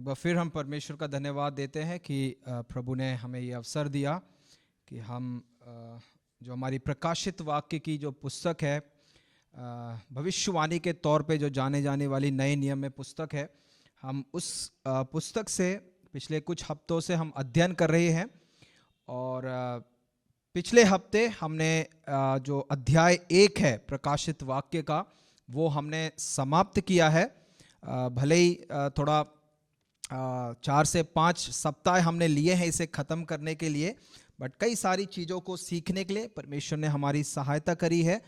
एक बार फिर हम परमेश्वर का धन्यवाद देते हैं कि प्रभु ने हमें ये अवसर दिया कि हम जो हमारी प्रकाशित वाक्य की जो पुस्तक है, भविष्यवाणी के तौर पे जो जाने जाने वाली नए नियम में पुस्तक है, हम उस पुस्तक से पिछले कुछ हफ्तों से हम अध्ययन कर रहे हैं। और पिछले हफ्ते हमने जो अध्याय 1 है प्रकाशित वाक्य का, वो हमने समाप्त किया है। भले ही थोड़ा 4 से 5 सप्ताह हमने लिए हैं इसे ख़त्म करने के लिए, बट कई सारी चीज़ों को सीखने के लिए परमेश्वर ने हमारी सहायता करी है।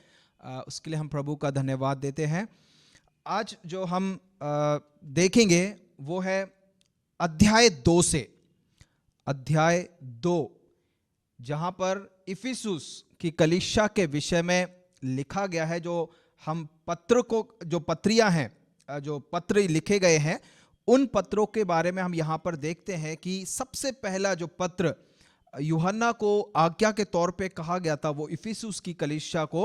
उसके लिए हम प्रभु का धन्यवाद देते हैं। आज जो हम देखेंगे वो है अध्याय 2 से अध्याय 2, जहाँ पर इफिसुस की कलीसिया के विषय में लिखा गया है। जो हम पत्र को, जो पत्रियाँ हैं, जो पत्र लिखे गए हैं, उन पत्रों के बारे में हम यहाँ पर देखते हैं कि सबसे पहला जो पत्र यूहन्ना को आज्ञा के तौर पे कहा गया था, वो इफिसुस की कलीसिया को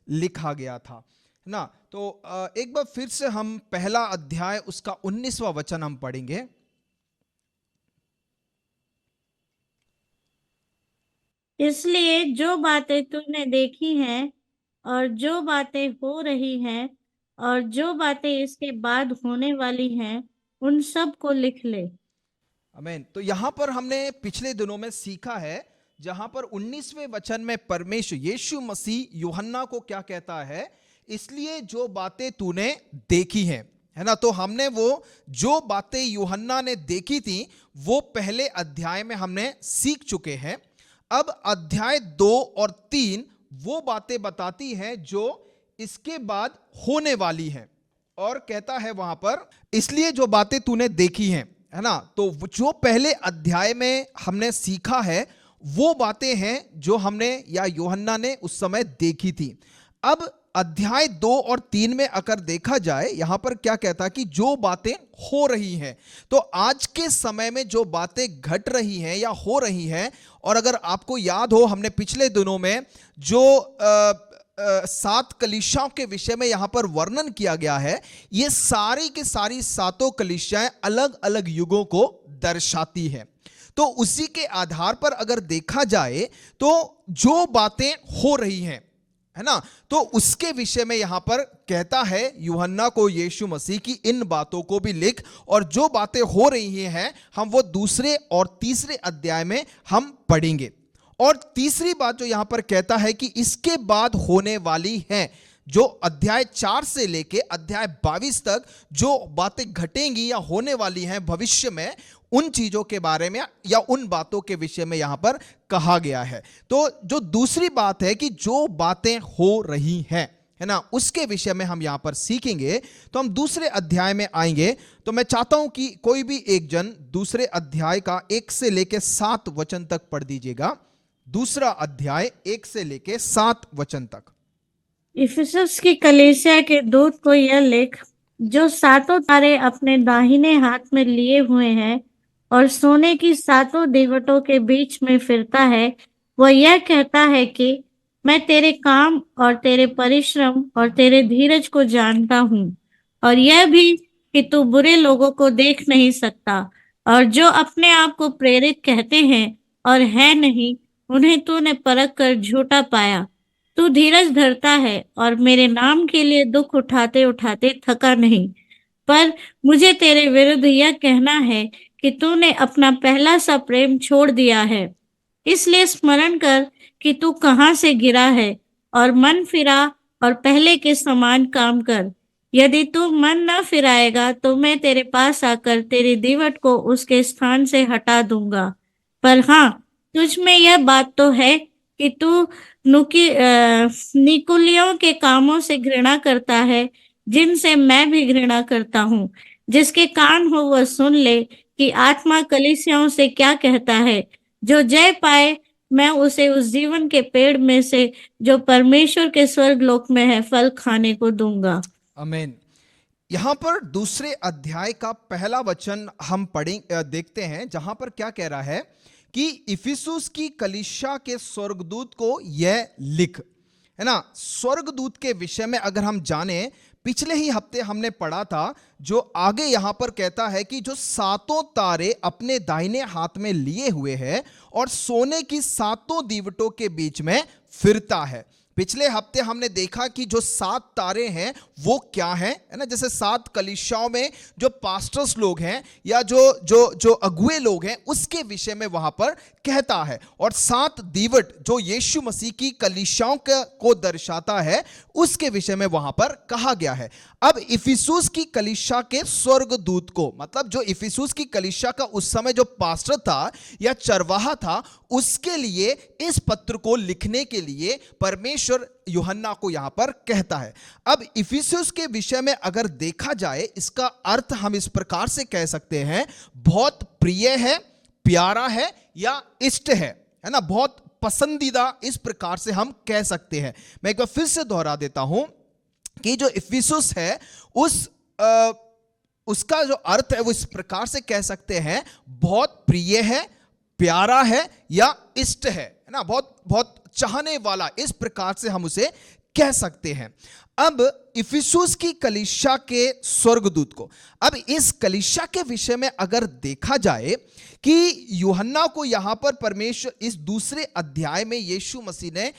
लिखा गया था ना। तो एक बार फिर से हम पहला अध्याय उसका 19वां वचन हम पढ़ेंगे। इसलिए जो बातें तूने देखी हैं और जो बातें हो रही हैं और जो बातें इसके बाद होने वाली हैं, उन सब को लिख ले। आमीन। तो यहां पर हमने पिछले दिनों में सीखा है, जहां पर 19वें वचन में परमेश्वर यीशु मसीह यूहन्ना को क्या कहता है, इसलिए जो बातें तूने देखी हैं, है ना। तो हमने वो जो बातें यूहन्ना ने देखी थी वो पहले अध्याय में हमने सीख चुके हैं। अब अध्याय 2 और 3 वो बातें बताती हैं जो इसके बाद होने वाली हैं, और कहता है वहां पर इसलिए जो बातें तूने देखी हैं, है ना। तो जो पहले अध्याय में हमने सीखा है वो बातें हैं जो हमने या यूहन्ना ने उस समय देखी थी। अब अध्याय 2 और 3 में अगर देखा जाए, यहां पर क्या कहता है कि जो बातें हो रही हैं। तो आज के समय में जो बातें घट रही हैं या हो रही हैं, और अगर आपको याद हो, हमने पिछले दिनों में जो 7 कलीसियाओं के विषय में यहां पर वर्णन किया गया है, ये सारी की सारी 7 कलीसियाएं अलग अलग युगों को दर्शाती है। तो उसी के आधार पर अगर देखा जाए तो जो बातें हो रही हैं, है ना, तो उसके विषय में यहां पर कहता है यूहन्ना को यीशु मसीह की इन बातों को भी लिख। और जो बातें हो रही हैं हम वो दूसरे और तीसरे अध्याय में हम पढ़ेंगे। और तीसरी बात जो यहां पर कहता है कि इसके बाद होने वाली है, जो अध्याय 4 से लेके अध्याय 22 तक जो बातें घटेंगी या होने वाली हैं भविष्य में, उन चीजों के बारे में या उन बातों के विषय में यहां पर कहा गया है। तो जो दूसरी बात है कि जो बातें हो रही हैं, है ना, उसके विषय में हम यहां पर सीखेंगे। तो हम दूसरे अध्याय में आएंगे। तो मैं चाहता हूं कि कोई भी एक जन दूसरे अध्याय का 1 से लेके 7 वचन तक पढ़ दीजिएगा। दूसरा अध्याय 1 से लेके 7 वचन तक। इफिसुस की कलीसिया के दूत को यह लिख, जो 7 तारे अपने दाहिने हाथ में लिए हुए हैं और सोने की 7 दीवटों के बीच में फिरता है, वह यह कहता है कि मैं तेरे काम और तेरे परिश्रम और तेरे धीरज को जानता हूँ, और यह भी कि तू बुरे लोगों को देख नहीं सकता, और जो अपने आप को प्रेरित कहते हैं और है नहीं, उन्हें तूने परख कर झूठा पाया। तू धीरज धरता है और मेरे नाम के लिए दुख उठाते उठाते थका नहीं। पर मुझे तेरे विरुद्ध यह कहना है कि तूने अपना पहला सा प्रेम छोड़ दिया है। इसलिए स्मरण कर कि तू कहाँ से गिरा है, और मन फिरा और पहले के समान काम कर। यदि तू मन न फिराएगा तो मैं तेरे पास आकर तेरी दीवट को उसके स्थान से हटा दूंगा। पर हाँ, तुझ में यह बात तो है कि तू निकुलियों के कामों से घृणा करता है, जिनसे मैं भी घृणा करता हूँ। जिसके कान हो वह सुन ले कि आत्मा कलीसियाओं से क्या कहता है। जो जय पाए, मैं उसे उस जीवन के पेड़ में से जो परमेश्वर के स्वर्ग लोक में है फल खाने को दूंगा। आमीन। यहां पर दूसरे अध्याय का पहला वचन हम देखते हैं, जहां पर क्या कह रहा है कि इफिसुस की कलीसिया के स्वर्गदूत को यह लिख, है ना। स्वर्गदूत के विषय में अगर हम जाने, पिछले ही हफ्ते हमने पढ़ा था, जो आगे यहां पर कहता है कि जो सातों तारे अपने दाहिने हाथ में लिए हुए हैं और सोने की सातों दीवटों के बीच में फिरता है। पिछले हफ्ते हमने देखा कि जो 7 तारे हैं वो क्या हैं, है ना। जैसे 7 कलीसियाओं में जो पास्टर्स लोग हैं या जो अगुए लोग हैं उसके विषय में वहां पर कहता है, और 7 दीवट जो यीशु मसीह की कलीसियाओं को दर्शाता है उसके विषय में वहां पर कहा गया है। अब इफिसुस की कलीसिया के स्वर्गदूत को, मतलब जो इफिसुस की कलीसिया का उस समय जो पास्टर था या चरवाहा था, उसके लिए इस पत्र को लिखने के लिए परमेश्वर यूहन्ना को यहां पर कहता है। अब इफिसुस के विषय में अगर देखा जाए, इसका अर्थ हम इस प्रकार से कह सकते हैं, बहुत प्रिय है, प्यारा है या इष्ट है ना, बहुत पसंदीदा, इस प्रकार से हम कह सकते हैं। मैं एक बार फिर से दोहरा देता हूं कि जो इफिसुस है उसका जो अर्थ है वो इस प्रकार से कह सकते हैं, बहुत प्रिय है, प्यारा है या इष्ट है ना, बहुत बहुत चाहने वाला, इस प्रकार से हम उसे कह सकते हैं। अब इफिसुस की कलीसिया के स्वर्गदूत को, अब इस कलीसिया के विषय में अगर देखा जाए कि यूहन्ना को यहां पर परमेश्वर इस दूसरे अध्याय में यीशु मसीह ने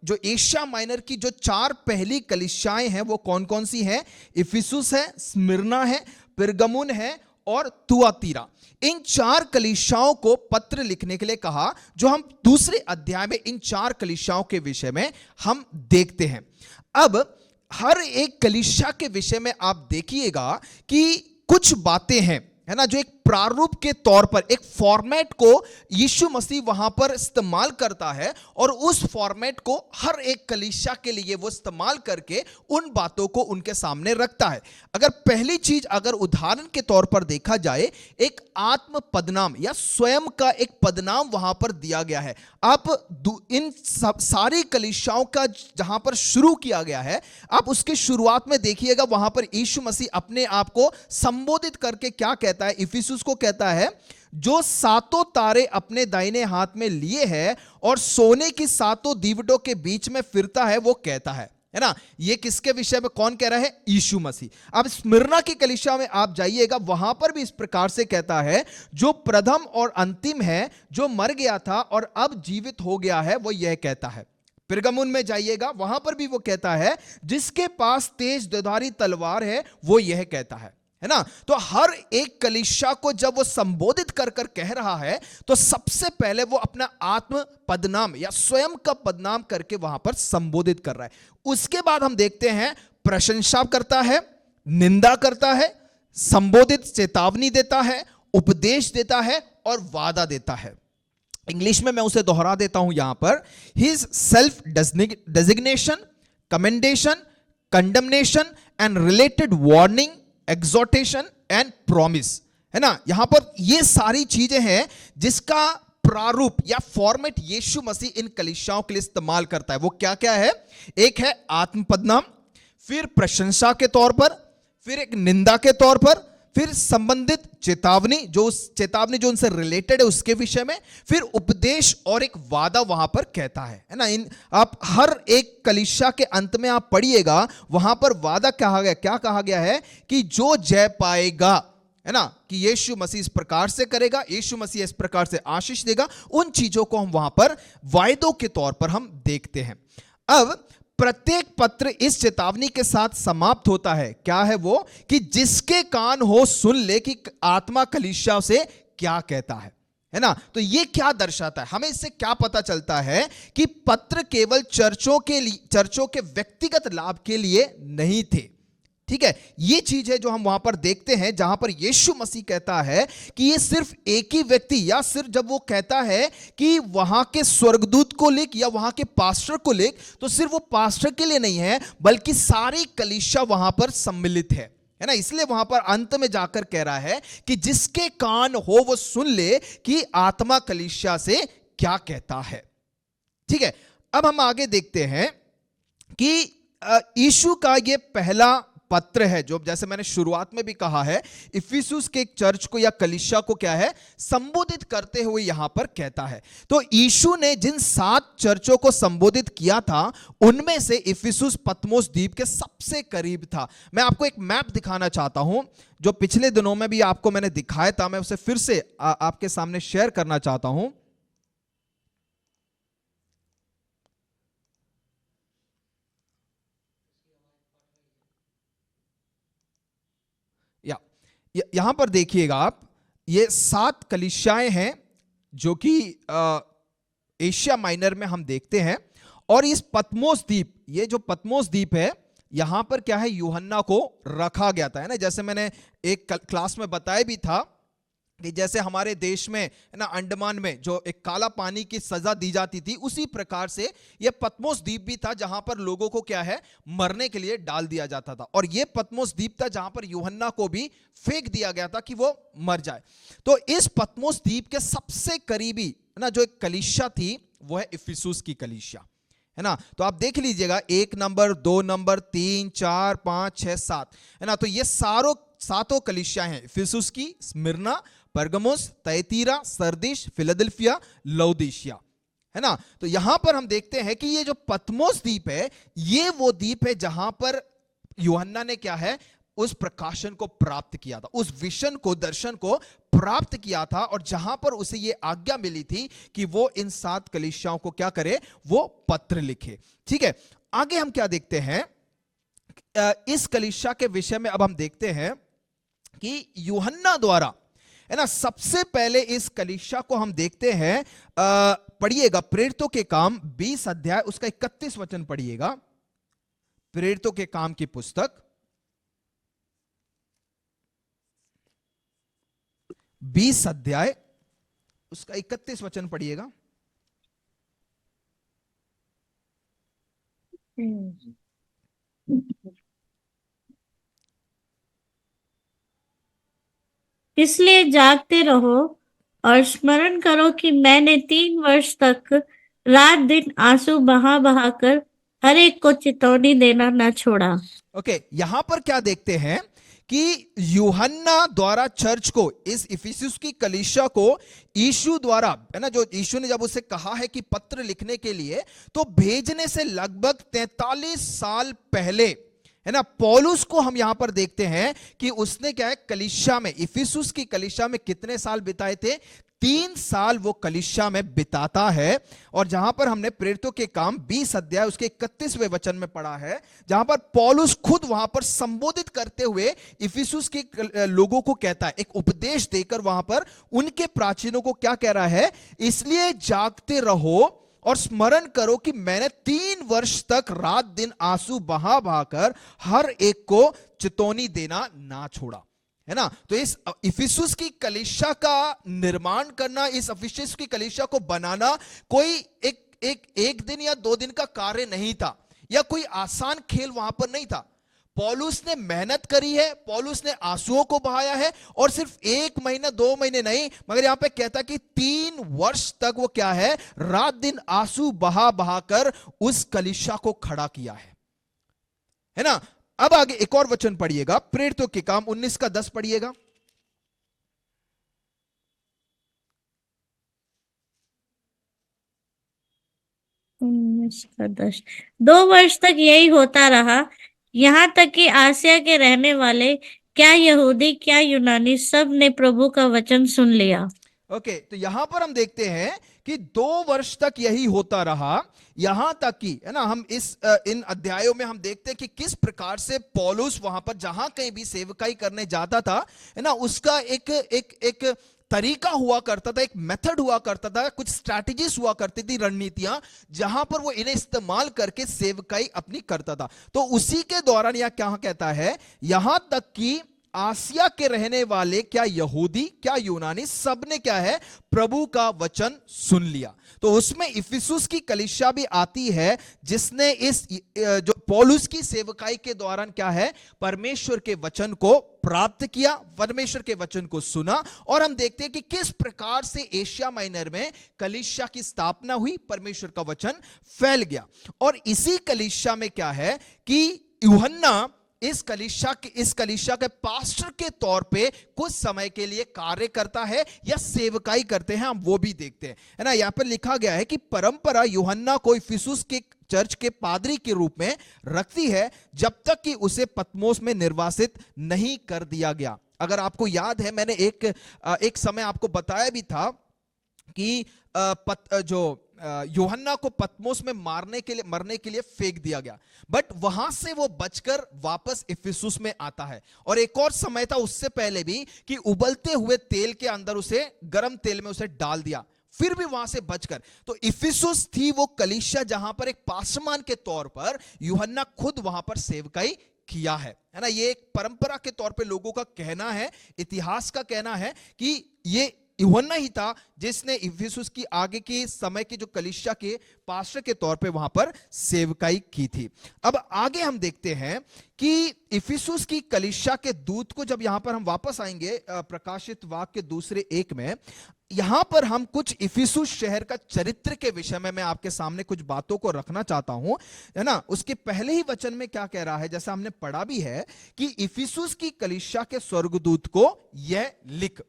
जो एशिया माइनर की जो 4 पहली कलीसियाएं हैं वो कौन कौन सी हैं? इफिसुस है, स्मिर्ना है, पिरगमुन है और तुआतीरा। इन 4 कलीसियाओं को पत्र लिखने के लिए कहा, जो हम दूसरे अध्याय में इन 4 कलीसियाओं के विषय में हम देखते हैं। अब हर एक कलीसिया के विषय में आप देखिएगा कि कुछ बातें हैं, है ना, जो एक प्रारूप के तौर पर एक फॉर्मेट को यीशु मसीह वहां पर इस्तेमाल करता है, और उस फॉर्मेट को हर एक कलीसिया के लिए वो इस्तेमाल करके उन बातों को उनके सामने रखता है। अगर पहली चीज अगर उदाहरण के तौर पर देखा जाए, एक आत्म पदनाम या स्वयं का एक पदनाम वहां पर दिया गया है। आप इन सारी कलीसियाओं का जहां पर शुरू किया गया है, आप उसके शुरुआत में देखिएगा, वहां पर यीशु मसीह अपने आप को संबोधित करके क्या कहता है? इफिसुस को कहता है, जो 7 तारे अपने दाहिने हाथ में लिए है और सोने की 7 दीवटों के बीच में फिरता है, वो कहता है ना। ये किसके विषय में कौन कह रहा है? यीशु मसीह। अब स्मिर्ना की कलीसिया में आप जाइएगा, वहां पर भी इस प्रकार से कहता है, जो प्रथम और अंतिम है, जो मर गया था और अब जीवित हो गया है, वो यह कहता है। पिरगमुन में जाइएगा, वहां पर भी वो कहता है, जिसके पास तेज दुधारी तलवार है, वो यह कहता है ना। तो हर एक कलीसिया को जब वो संबोधित कर कर कह रहा है, तो सबसे पहले वो अपना आत्म पदनाम या स्वयं का पदनाम करके वहां पर संबोधित कर रहा है। उसके बाद हम देखते हैं, प्रशंसा करता है, निंदा करता है, संबोधित चेतावनी देता है, उपदेश देता है और वादा देता है। इंग्लिश में मैं उसे दोहरा देता हूं यहां पर, his self designation, commendation, condemnation and related warning, exhortation and promise, है ना। यहां पर ये सारी चीजें हैं जिसका प्रारूप या फॉर्मेट यीशु मसीह इन कलीसियाओं के लिए इस्तेमाल करता है। वो क्या क्या है? एक है आत्मपदनाम, फिर प्रशंसा के तौर पर, फिर एक निंदा के तौर पर, फिर संबंधित चेतावनी, जो उनसे रिलेटेड है उसके विषय में, फिर उपदेश और एक वादा वहां पर कहता है ना। आप हर एक कलीसिया के अंत में आप पढ़िएगा, वहां पर वादा क्या कहा गया है कि जो जय पाएगा, है ना, कि यीशु मसीह इस प्रकार से करेगा, यीशु मसीह इस प्रकार से आशीष देगा, उन चीजों को हम वहां पर वायदों के तौर पर हम देखते हैं। अब प्रत्येक पत्र इस चेतावनी के साथ समाप्त होता है, क्या है वो? कि जिसके कान हो सुन ले कि आत्मा कलीसिया से क्या कहता है ना। तो ये क्या दर्शाता है? हमें इससे क्या पता चलता है कि पत्र केवल चर्चों के व्यक्तिगत लाभ के लिए नहीं थे। ठीक है, ये चीज है जो हम वहां पर देखते हैं, जहां पर यीशु मसीह कहता है कि ये सिर्फ एक ही व्यक्ति, या सिर्फ जब वो कहता है कि वहां के स्वर्गदूत को लिख या वहां के पास्टर को लिख, तो सिर्फ वो पास्टर के लिए नहीं है, बल्कि सारी कलीसिया वहां पर सम्मिलित है ना। इसलिए वहां पर अंत में जाकर कह रहा है कि जिसके कान हो वो सुन ले कि आत्मा कलीसिया से क्या कहता है। ठीक है, अब हम आगे देखते हैं कि यीशु का ये पहला पत्र है, जो जैसे मैंने शुरुआत में भी कहा है, इफिसुस के चर्च को या कलीसिया को क्या है, संबोधित करते हुए यहां पर कहता है। तो यीशु ने जिन 7 चर्चों को संबोधित किया था, उनमें से इफिसुस पतमोस द्वीप के सबसे करीब था। मैं आपको एक मैप दिखाना चाहता हूं, जो पिछले दिनों में भी आपको मैंने दिखाया था, मैं उसे फिर से आपके सामने शेयर करना चाहता हूं। यहां पर देखिएगा आप, ये 7 कलीसियाएं हैं जो कि एशिया माइनर में हम देखते हैं। और इस पतमोस द्वीप, ये जो पतमोस द्वीप है, यहां पर क्या है, यूहन्ना को रखा गया था, है ना। जैसे मैंने एक क्लास में बताया भी था कि जैसे हमारे देश में, है ना, अंडमान में जो एक काला पानी की सजा दी जाती थी, उसी प्रकार से ये पतमोस द्वीप भी था, जहां पर लोगों को क्या है, मरने के लिए डाल दिया जाता था। और ये पतमोस द्वीप था जहां पर यूहन्ना को भी फेंक दिया गया था कि वो मर जाए। तो इस पतमोस द्वीप के सबसे करीबी, है ना, जो एक कलीसिया थी, वो है इफिसुस की कलीसिया, है ना। तो आप देख लीजिएगा, 1 नंबर, 2 नंबर, 3, 4, 5, 6, 7, है ना। तो ये सातों कलीसिया हैं, इफिसुस की, स्मिर्ना, परगमुस, तैतीरा, सरदीस, फिलाडेल्फिया, लौदीशिया, है ना। तो यहां पर हम देखते हैं कि ये जो पतमोस द्वीप है, ये वो द्वीप है जहां पर यूहन्ना ने क्या है, उस प्रकाशन को प्राप्त किया था, उस विजन को, दर्शन को प्राप्त किया था, और जहां पर उसे ये आज्ञा मिली थी कि वो इन 7 कलीसियाओं को क्या करे, वो पत्र लिखे। ठीक है, आगे हम क्या देखते हैं, इस कलीसिया के विषय में अब हम देखते हैं कि यूहन्ना द्वारा, है ना, सबसे पहले इस कलीसिया को हम देखते हैं, पढ़िएगा प्रेरितों के काम 20 अध्याय उसका 31 वचन पढ़िएगा। प्रेरितों के काम की पुस्तक 20 अध्याय उसका 31 वचन पढ़िएगा। इसलिए जागते रहो और स्मरण करो कि मैंने 3 वर्ष तक रात दिन आंसू बहा बहा कर हर एक को चेतावनी देना न छोड़ा। ओके, यहां पर क्या देखते हैं कि यूहन्ना द्वारा चर्च को, इस इफिसुस की कलीसिया को यीशु द्वारा, है ना, जो यीशु ने जब उसे कहा है कि पत्र लिखने के लिए, तो भेजने से लगभग 43 साल पहले, है ना, पौलुस को हम यहां पर देखते हैं कि उसने क्या है, कलीसिया में, इफिसुस की कलीसिया में कितने साल बिताए थे, 3 साल वो कलीसिया में बिताता है। और जहां पर हमने प्रेरितों के काम 20 अध्याय उसके 31वें वचन में पढ़ा है, जहां पर पौलुस खुद वहां पर संबोधित करते हुए इफिसुस के लोगों को कहता है, एक उपदेश देकर वहां पर उनके प्राचीनों को क्या कह रहा है, इसलिए जागते रहो और स्मरण करो कि मैंने 3 वर्ष तक रात दिन आंसू बहा बहाकर हर एक को चेतावनी देना ना छोड़ा, है ना। तो इस इफिसुस की कलीसिया का निर्माण करना, इस इफिसुस की कलीसिया को बनाना कोई एक दिन या 2 दिन का कार्य नहीं था, या कोई आसान खेल वहां पर नहीं था। पौलुस ने मेहनत करी है, पौलुस ने आंसुओं को बहाया है, और सिर्फ 1 महीना 2 महीने नहीं, मगर यहां पे कहता है कि 3 वर्ष तक वो क्या है, रात दिन आंसू बहा बहाकर उस कलीसिया को खड़ा किया है ना। अब आगे एक और वचन पढ़िएगा, प्रेरितों के काम 19 का 10 पढ़िएगा। इसका 10, 2 वर्ष तक यही होता रहा, यहाँ तक कि आसिया के रहने वाले, क्या यहूदी क्या यूनानी, सब ने प्रभु का वचन सुन लिया। ओके, तो यहां पर हम देखते हैं कि 2 वर्ष तक यही होता रहा, यहां तक कि, है ना, हम इन अध्यायों में हम देखते हैं कि किस प्रकार से पौलुस वहां पर जहां कहीं भी सेवकाई करने जाता था, है ना, उसका एक तरीका हुआ करता था, एक मेथड हुआ करता था, कुछ स्ट्रैटेजीज हुआ करती थी, रणनीतियां, जहां पर वो इन्हें इस्तेमाल करके सेवकाई अपनी करता था। तो उसी के दौरान यह क्या कहता है, यहां तक कि आसिया के रहने वाले, क्या यहूदी क्या यूनानी, सबने क्या है, प्रभु का वचन सुन लिया। तो उसमें इफिसुस की कलीसिया भी आती है, जिसने इस जो पौलुस की सेवकाई के दौरान क्या है, परमेश्वर के वचन को प्राप्त किया, परमेश्वर के वचन को सुना। और हम देखते हैं कि किस प्रकार से एशिया माइनर में कलीसिया की स्थापना हुई, परमेश्वर का वचन फैल गया। और इसी कलीसिया में क्या है कि यूहन्ना इस कलीसिया के पास्टर के तौर पे कुछ समय के लिए कार्य करता है या सेवकाई करते हैं, हम वो भी देखते हैं, है ना। यहाँ पर लिखा गया है कि परंपरा यूहन्ना को इफिसुस के चर्च के पादरी के रूप में रखती है जब तक कि उसे पतमोस में निर्वासित नहीं कर दिया गया। अगर आपको याद है, मैंने एक समय आपको बताया भी था कि यूहन्ना को पतमोस में मरने के लिए फेंक दिया गया, बट वहां से वो बचकर वापस इफिसुस में आता है। और एक और समय था उससे पहले भी कि उबलते हुए तेल के अंदर उसे, गर्म तेल में उसे डाल दिया, फिर भी वहां से बचकर। तो इफिसुस थी वो कलीसिया जहां पर एक पासमान के तौर पर यूहन्ना खुद वहां पर सेवकाई किया है ना। ये एक परंपरा के तौर पे लोगों का कहना है, इतिहास का कहना है कि ये यूहन्ना ही था जिसने इफिसुस की आगे के समय के जो कलीसिया के पास्टर के तौर पे वहां पर सेवकाई की थी। अब आगे हम देखते हैं कि इफिसुस की कलीसिया के दूत को, जब यहां पर हम वापस आएंगे प्रकाशित वाक्य 2:1 में, यहां पर हम कुछ इफिसुस शहर का चरित्र के विषय में मैं आपके सामने कुछ बातों को रखना चाहता हूं, है ना। उसके पहले ही वचन में क्या कह रहा है, जैसा हमने पढ़ा भी है कि इफिसुस की कलीसिया के स्वर्गदूत को यह लिख।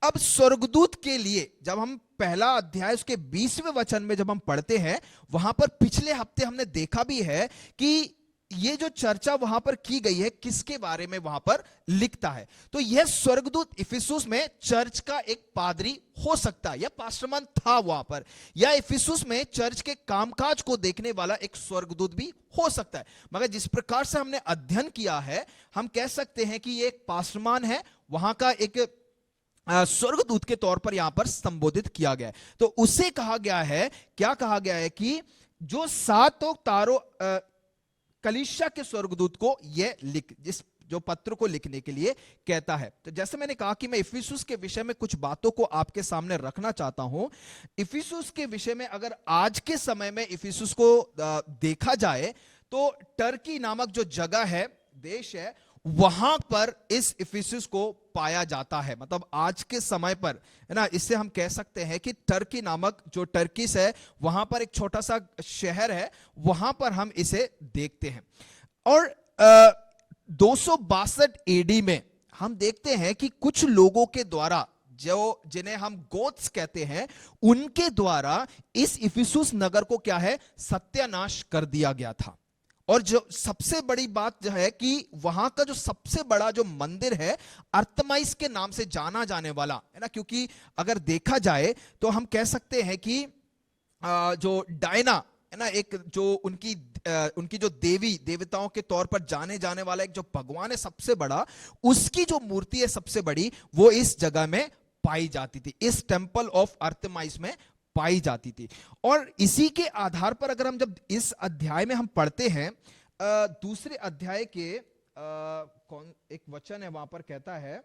अब स्वर्गदूत के लिए जब हम पहला अध्याय उसके 20वें वचन में जब हम पढ़ते हैं, वहां पर पिछले हफ्ते हमने देखा भी है कि ये जो चर्चा वहां पर की गई है किसके बारे में वहां पर लिखता है। तो यह स्वर्गदूत इफिसुस में चर्च का एक पादरी हो सकता है या पास्टरमैन था वहां पर, या इफिसुस में चर्च के कामकाज को देखने वाला एक स्वर्गदूत भी हो सकता है। मगर जिस प्रकार से हमने अध्ययन किया है, हम कह सकते हैं कि ये एक पास्टरमैन है, वहां का एक स्वर्गदूत के तौर पर यहां पर संबोधित किया गया है। तो उसे कहा गया है, क्या कहा गया है कि जो सातों तारों कलीसिया के स्वर्गदूत को यह लिख, जिस जो पत्र को लिखने के लिए कहता है। तो जैसे मैंने कहा कि मैं इफिसुस के विषय में कुछ बातों को आपके सामने रखना चाहता हूं। इफिसुस के विषय में अगर आज के समय में इफिसुस को देखा जाए तो टर्की नामक जो जगह है, देश है, वहां पर इस इफिसुस को पाया जाता है। मतलब आज के समय पर, है ना, इससे हम कह सकते हैं कि टर्की नामक जो टर्किस है, वहां पर एक छोटा सा शहर है, वहां पर हम इसे देखते हैं। और 262 एडी में हम देखते हैं कि कुछ लोगों के द्वारा, जो जिन्हें हम गोत्स कहते हैं, उनके द्वारा इस इफिसुस नगर को क्या है, सत्यानाश कर दिया गया था। और जो सबसे बड़ी बात जो है कि वहां का जो सबसे बड़ा जो मंदिर है, अर्थमाइस के नाम से जाना जाने वाला, है ना, क्योंकि अगर देखा जाए तो हम कह सकते हैं कि जो डायना है ना, एक जो उनकी जो देवताओं के तौर पर जाने जाने वाला एक जो भगवान है सबसे बड़ा, उसकी जो मूर्ति है सबसे बड़ी, वो इस जगह में पाई जाती थी, इस टेंपल ऑफ अर्थमाइस में पाई जाती थी। और इसी के आधार पर अगर हम जब इस अध्याय में हम पढ़ते हैं, दूसरे अध्याय के कौन एक वचन है वहां पर कहता है,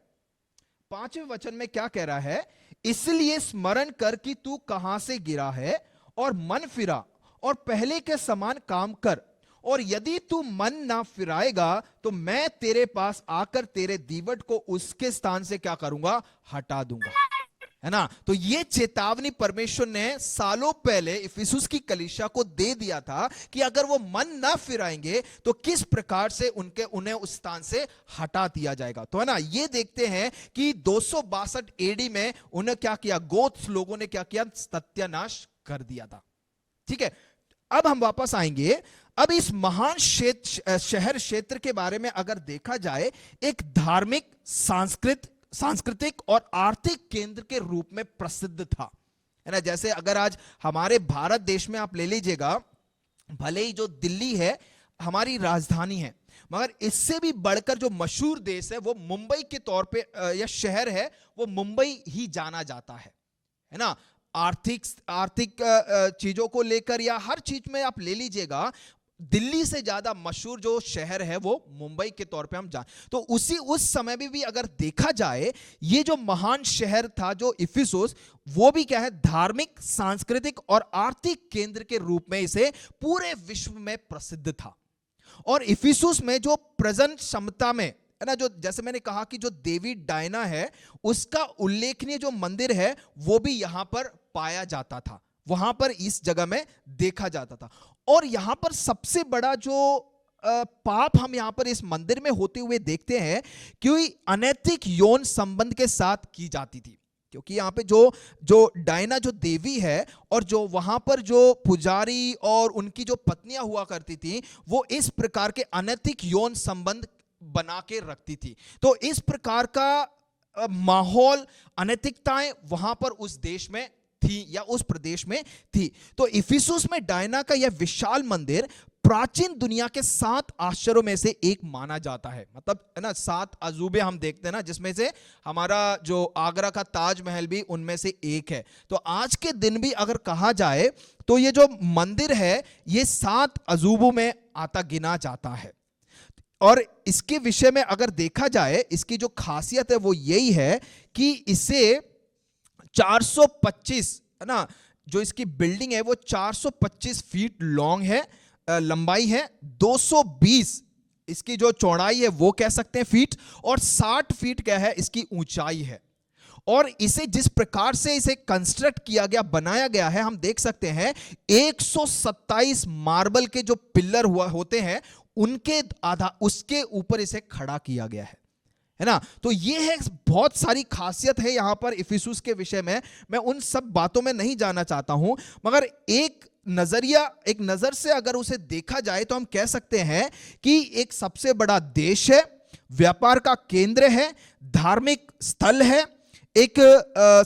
5वें वचन में क्या कह रहा है, इसलिए स्मरण कर कि तू कहां से गिरा है और मन फिरा और पहले के समान काम कर, और यदि तू मन ना फिराएगा तो मैं तेरे पास आकर तेरे दीवट को उसके स्थान से क्या करूंगा, हटा दूंगा, है ना। तो ये चेतावनी परमेश्वर ने सालों पहले इफिसुस की कलीसिया को दे दिया था कि अगर वो मन ना फिराएंगे तो किस प्रकार से उन्हें उस स्थान से हटा दिया जाएगा। तो है ना, ये देखते हैं कि 262 एडी में उन्हें क्या किया, गोत्स लोगों ने क्या किया, सत्यानाश कर दिया था। ठीक है, अब हम वापस आएंगे। अब इस महान शहर क्षेत्र के बारे में अगर देखा जाए, एक धार्मिक, सांस्कृतिक और आर्थिक केंद्र के रूप में प्रसिद्ध था, है ना। जैसे अगर आज हमारे भारत देश में आप ले लीजिएगा, भले ही जो दिल्ली है हमारी राजधानी है, मगर इससे भी बढ़कर जो मशहूर देश है वो मुंबई के तौर पे या शहर है, वो मुंबई ही जाना जाता है ना। आर्थिक चीजों को लेकर या हर चीज में आप ले लीजिएगा, दिल्ली से ज्यादा मशहूर जो शहर है वो मुंबई के तौर पे हम जान। तो उस समय में भी अगर देखा जाए, ये जो महान शहर था जो इफिसुस, वो भी क्या है, धार्मिक, सांस्कृतिक और आर्थिक केंद्र के रूप में इसे पूरे विश्व में प्रसिद्ध था। और इफिसुस में जो प्रेजेंट क्षमता में, है ना, जो जैसे मैंने कहा कि जो देवी डायना है, उसका उल्लेखनीय जो मंदिर है वो भी यहां पर पाया जाता था, वहां पर इस जगह में देखा जाता था। और यहां पर सबसे बड़ा जो पाप हम यहाँ पर इस मंदिर में होते हुए देखते हैं कि अनैतिक यौन संबंध के साथ की जाती थी। क्योंकि यहाँ पे जो जो डायना जो देवी है और जो वहां पर जो पुजारी और उनकी जो पत्नियां हुआ करती थी, वो इस प्रकार के अनैतिक यौन संबंध बना के रखती थी। तो इस प्रकार का माहौल, अनैतिकताएं वहां पर उस देश में थी या उस प्रदेश में थी। तो इफिसुस में डायना का यह विशाल मंदिर प्राचीन दुनिया के 7 आश्चर्यों में से एक माना जाता है। मतलब है ना, 7 अजूबे हम देखते हैं ना, जिसमें से हमारा जो आगरा का ताजमहल भी उनमें से एक है। तो आज के दिन भी अगर कहा जाए तो ये जो मंदिर है ये 7 अजूबों में आता गिना जाता है। और इसके विषय में अगर देखा जाए, इसकी जो खासियत है वो यही है कि इसे 425 है ना, जो इसकी बिल्डिंग है वो 425 फीट लॉन्ग है, लंबाई है 220, इसकी जो चौड़ाई है वो कह सकते हैं फीट, और 60 फीट क्या है इसकी ऊंचाई है। और इसे जिस प्रकार से इसे कंस्ट्रक्ट किया गया, बनाया गया है, हम देख सकते हैं 127 मार्बल के जो पिलर हुआ होते हैं उनके उसके ऊपर इसे खड़ा किया गया है ना। तो ये है, बहुत सारी खासियत है यहां पर इफिसुस के विषय में। मैं उन सब बातों में नहीं जाना चाहता हूं, मगर एक नजर से अगर उसे देखा जाए तो हम कह सकते हैं कि एक सबसे बड़ा देश है, व्यापार का केंद्र है, धार्मिक स्थल है, एक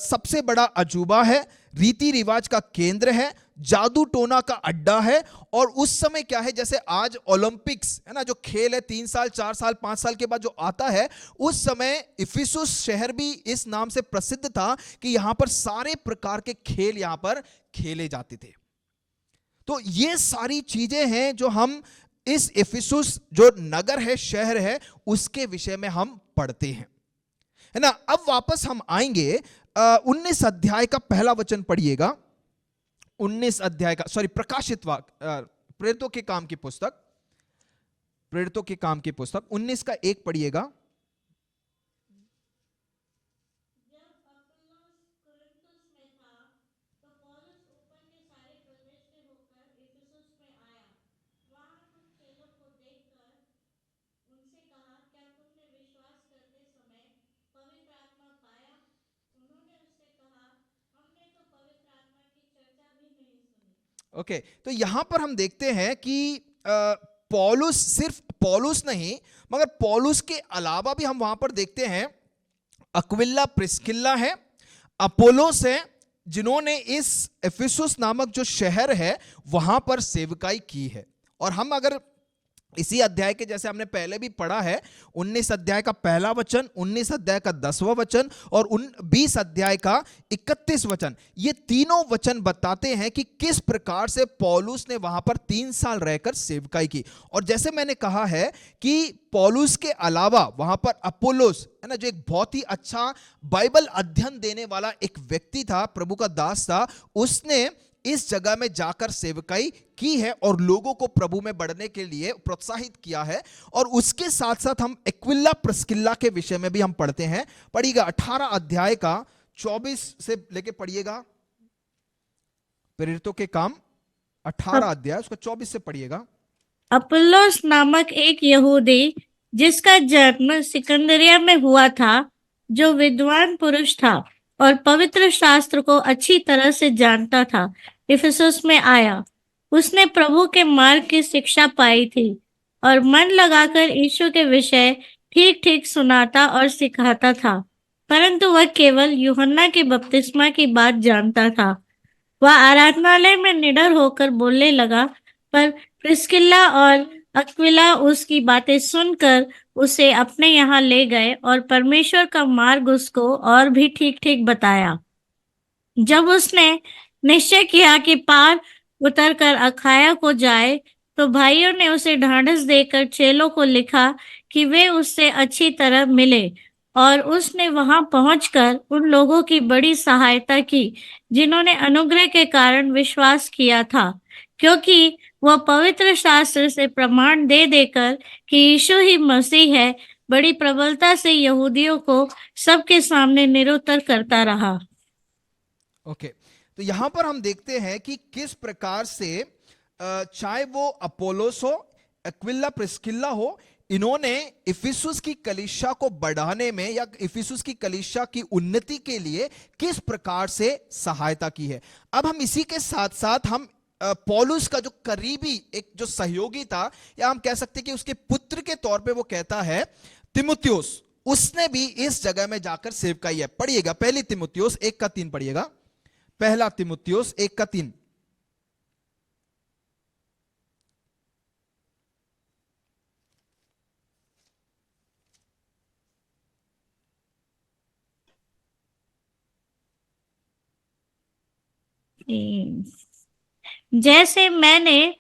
सबसे बड़ा अजूबा है, रीति रिवाज का केंद्र है, जादू टोना का अड्डा है। और उस समय क्या है, जैसे आज ओलंपिक्स है ना, जो खेल है 3 साल 4 साल 5 साल के बाद जो आता है, उस समय इफिसुस शहर भी इस नाम से प्रसिद्ध था कि यहां पर सारे प्रकार के खेल यहां पर खेले जाते थे। तो ये सारी चीजें हैं जो हम इस इफिसुस जो नगर है, शहर है, उसके विषय में हम पढ़ते हैं, है ना। अब वापस हम आएंगे 19 अध्याय का पहला वचन पढ़िएगा। 19 अध्याय का, सॉरी, प्रकाशित वाक्य, प्रेरितों के काम की पुस्तक, प्रेरितों के काम की पुस्तक 19 का 1 पढ़िएगा। ओके, तो यहां पर हम देखते हैं कि पौलुस, सिर्फ पौलुस नहीं मगर पौलुस के अलावा भी हम वहां पर देखते हैं अक्विला, प्रिस्किल्ला है, अपोलोस है, जिन्होंने इस इफिसुस नामक जो शहर है वहां पर सेवकाई की है। और हम अगर इसी अध्याय के, जैसे हमने पहले भी पढ़ा है, 19 अध्याय का पहला वचन, 19 अध्याय का 10वां वचन और 20 अध्याय का 31 वचन, ये तीनों वचन बताते हैं कि किस प्रकार से पौलुस ने वहां पर 3 साल रहकर सेवकाई की। और जैसे मैंने कहा है कि पौलुस के अलावा वहां पर अपोलोस है ना, जो एक बहुत ही अच्छा बाइबल अध्ययन देने वाला एक व्यक्ति था, प्रभु का दास था, उसने इस जगह में जाकर सेवकाई की है और लोगों को प्रभु में बढ़ने के लिए प्रोत्साहित किया है। और उसके साथ साथ हम एक्विला, प्रिस्किल्ला के विषय में भी हम पढ़ते हैं। पढ़िएगा 18 अध्याय का 24 से लेके पढ़िएगा, प्रेरितों के काम 18 अध्याय उसका 24 से पढ़िएगा। अपुल्लोस नामक एक यहूदी, जिसका जन्म सिकंदरिया में हुआ था, जो विद्वान पुरुष था और पवित्र शास्त्र को अच्छी तरह से जानता था, इफिसुस में आया। उसने प्रभु के मार्ग की शिक्षा पाई थी और मन लगाकर यीशु के विषय ठीक ठीक सुनाता और सिखाता था। परंतु वह केवल यूहन्ना के बपतिस्मा की बात जानता था। वह आराधनालय में निडर होकर बोलने लगा, पर प्रिस्किल्ला और अक्विला उसकी बातें सुनकर उसे अपने यहाँ ले गए और परमेश्वर का मार्ग उसको और भी ठीक ठीक बताया। जब उसने निश्चय किया कि पार उतरकर अखाया को जाए, तो भाइयों ने उसे ढाढ़स देकर चेलों को लिखा कि वे उससे अच्छी तरह मिले। और उसने वहां पहुंचकर उन लोगों की बड़ी सहायता की जिन्होंने अनुग्रह के कारण विश्वास किया था, क्योंकि वह पवित्र शास्त्र से प्रमाण दे देकर कि यीशु ही मसीह है, बड़ी प्रबलता से यहूदियों को सबके सामने निरुत्तर करता रहा। ओके, तो यहां पर हम देखते हैं कि किस प्रकार से चाहे वो अपोलोस हो एक्विला प्रिस्किल्ला हो, इन्होंने इफिसुस की कलीसिया को बढ़ाने में या इफिसुस की कलीसिया की उन्नति के लिए किस प्रकार से सहायता की है। अब हम इसी के साथ साथ हम पौलुस का जो करीबी एक जो सहयोगी था, या हम कह सकते हैं कि उसके पुत्र के तौर पे वो कहता है तिमुथियुस, उसने भी इस जगह में जाकर सेवकाई है। पढ़िएगा पहली तिमुथियुस 1:3 पढ़िएगा, पहला तिमुथियुस 1:3। जैसे मैंने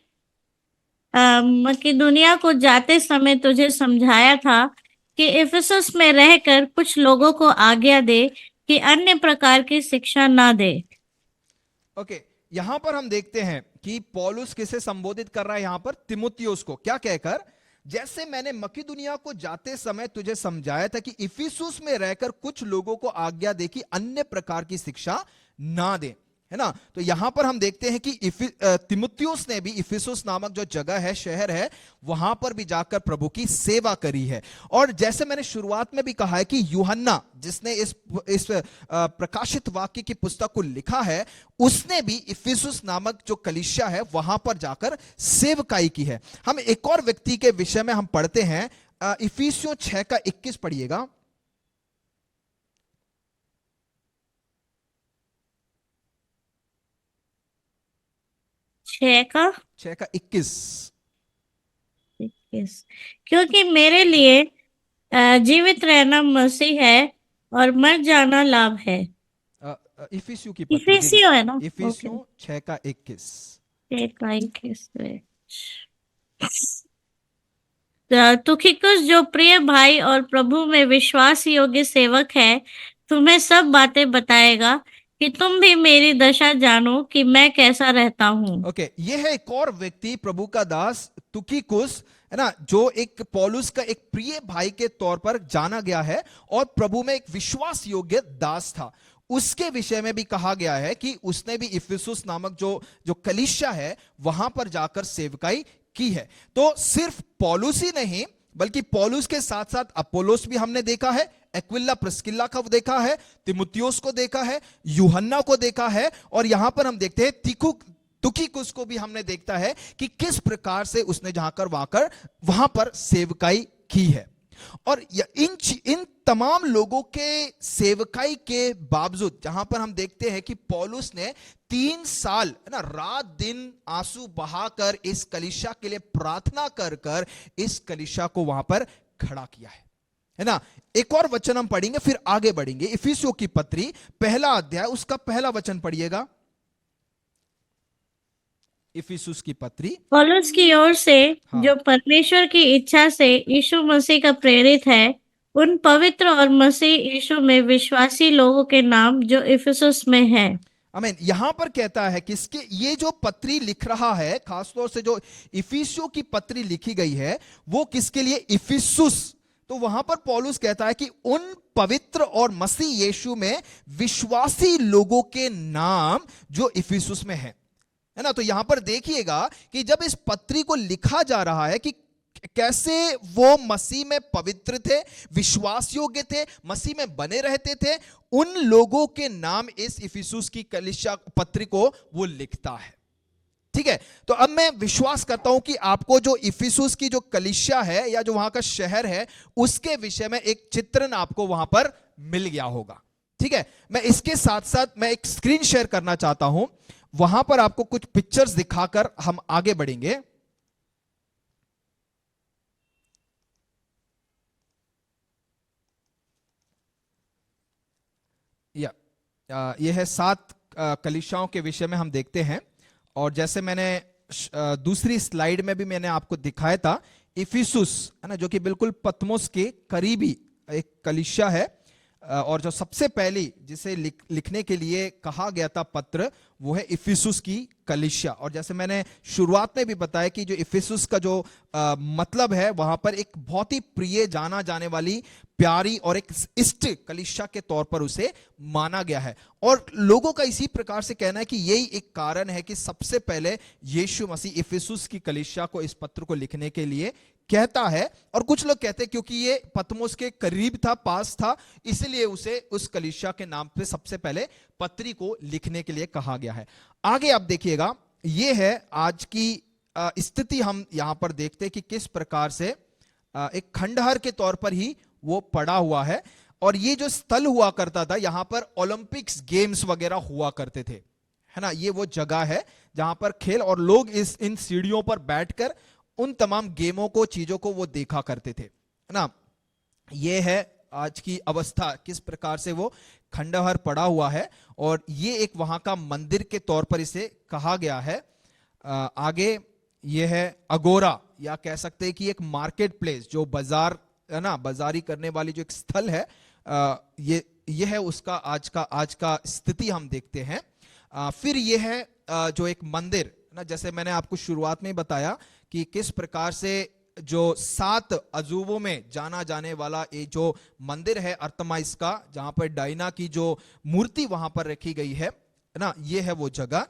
मकिदुनिया को जाते समय तुझे समझाया था कि इफिसुस में रहकर कुछ लोगों को आज्ञा दे कि अन्य प्रकार की शिक्षा ना दे। ओके, यहां पर हम देखते हैं कि पौलुस किसे संबोधित कर रहा है यहां पर, तिमुथियुस को, क्या कहकर, जैसे मैंने मकिदुनिया को जाते समय तुझे समझाया था कि इफिसुस में रहकर कुछ लोगों को आज्ञा दे कि अन्य प्रकार की शिक्षा ना दे, है ना। तो यहां पर हम देखते हैं कि तिमुथियुस ने भी इफिसुस नामक जो जगह है, शहर है, वहां पर भी जाकर प्रभु की सेवा करी है। और जैसे मैंने शुरुआत में भी कहा है कि यूहन्ना जिसने इस प्रकाशित वाक्य की पुस्तक को लिखा है, उसने भी इफिसुस नामक जो कलीसिया है वहां पर जाकर सेवकाई की है। हम एक और व्यक्ति के विषय में हम पढ़ते हैं, इफिसियों 6:21 पढ़िएगा। 6:21। क्योंकि मेरे लिए जीवित रहना मसीह है और मर जाना लाभ है। इफिसियों की पत्री, इफिसियों है ना, इफिसियों 6:21। तुखिकुस जो प्रिय भाई और प्रभु में विश्वास योग्य सेवक है, तुम्हें सब बातें बताएगा कि तुम भी मेरी दशा जानो कि मैं कैसा रहता हूँ। ओके, ये है एक और व्यक्ति, प्रभु का दास तुखिकुस, है ना, जो एक पौलुस का एक प्रिय भाई के तौर पर जाना गया है और प्रभु में एक विश्वास योग्य दास था। उसके विषय में भी कहा गया है कि उसने भी इफिसुस नामक जो कलीसिया है वहां पर जाकर सेवकाई की है। तो सिर्फ पौलुस ही नहीं, बल्कि पौलुस के साथ साथ अपोलोस भी हमने देखा है, एक्विला प्रिस्किल्ला को देखा है, तिमुथियुस को देखा है, यूहन्ना को देखा है, और यहां पर हम देखते हैं तुखिकुस को भी हमने देखता है कि किस प्रकार से उसने जाकर वहां पर सेवकाई की है। और इन तमाम लोगों के सेवकाई के बावजूद जहां पर हम देखते हैं कि पौलुस ने 3 साल, है ना, रात दिन आंसू बहाकर इस कलीसिया के लिए प्रार्थना कर इस कलीसिया को वहां पर खड़ा किया है ना। एक और वचन हम पढ़ेंगे फिर आगे बढ़ेंगे। इफिसियों की पत्री 1 अध्याय उसका 1 वचन पढ़िएगा। इफिसुस की पत्री पौलुस की ओर से, हाँ। जो परमेश्वर की इच्छा से यीशु मसीह का प्रेरित है, उन पवित्र और मसीह यीशु में विश्वासी लोगों के नाम जो इफिसुस में है। आमीन। यहां पर कहता है किसके, ये जो पत्री लिख रहा है, खासतौर से जो इफिसियों की पत्री लिखी गई है वो किसके लिए, इफिसुस। तो वहां पर पौलुस कहता है कि उन पवित्र और मसीह यीशु में विश्वासी लोगों के नाम जो इफिसुस में है ना। तो यहां पर देखिएगा कि जब इस पत्री को लिखा जा रहा है कि कैसे वो मसीह में पवित्र थे, विश्वास योग्य थे, मसीह में बने रहते थे, उन लोगों के नाम इस इफिसुस की कलीसिया पत्री को वो लिखता है। ठीक है, तो अब मैं विश्वास करता हूं कि आपको जो इफिसुस की जो कलीसिया है या जो वहां का शहर है उसके विषय में एक चित्रण आपको वहां पर मिल गया होगा। ठीक है, मैं इसके साथ साथ मैं एक स्क्रीन शेयर करना चाहता हूं, वहां पर आपको कुछ पिक्चर्स दिखाकर हम आगे बढ़ेंगे। यह है 7 कलीसियाओं के विषय में हम देखते हैं। और जैसे मैंने दूसरी स्लाइड में भी मैंने आपको दिखाया था, इफिसुस, है ना, जो कि बिल्कुल पतमोस के करीबी एक कलीसिया है, और जो सबसे पहली जिसे लिखने के लिए कहा गया था पत्र, वो है इफिसुस की कलीसिया। और जैसे मैंने शुरुआत में भी बताया कि जो इफिसुस का जो मतलब है, वहां पर एक बहुत ही प्रिय, जाना जाने वाली, प्यारी और एक इष्ट कलीसिया के तौर पर उसे माना गया है। और लोगों का इसी प्रकार से कहना है कि यही एक कारण है कि सबसे पहले यीशु मसीह इफिसुस की कलीसिया को इस पत्र को लिखने के लिए कहता है। और कुछ लोग कहते हैं क्योंकि ये पतमोस के करीब था, पास था, इसलिए उसे उस कलीसिया के नाम पे सबसे पहले पत्री को लिखने के लिए कहा गया है। आगे आप देखिएगा, ये है आज की स्थिति। हम यहां पर देखते हैं कि किस प्रकार से एक खंडहर के तौर पर ही वो पड़ा हुआ है। और ये जो स्थल हुआ करता था, यहां पर ओलंपिक्स गेम्स वगैरह हुआ करते थे, है ना। ये वो जगह है जहां पर खेल, और लोग इन सीढ़ियों पर बैठकर उन तमाम गेमों को, चीजों को वो देखा करते थे, है ना। ये है आज की अवस्था, किस प्रकार से वो खंडहर पड़ा हुआ है। और ये एक वहां का मंदिर के तौर पर इसे कहा गया है। आगे ये है अगोरा, या कह सकते हैं कि एक मार्केट प्लेस, जो बाजार है ना, बाजारी करने वाली जो एक स्थल है, ये है उसका आज का स्थिति हम देखते हैं। फिर ये है जो एक मंदिर ना, जैसे मैंने आपको शुरुआत में बताया कि किस प्रकार से जो 7 अजूबों में जाना जाने वाला ये जो मंदिर है अर्थमाइस का, जहां पर डायना की जो मूर्ति वहां पर रखी गई है ना, ये है वो जगह।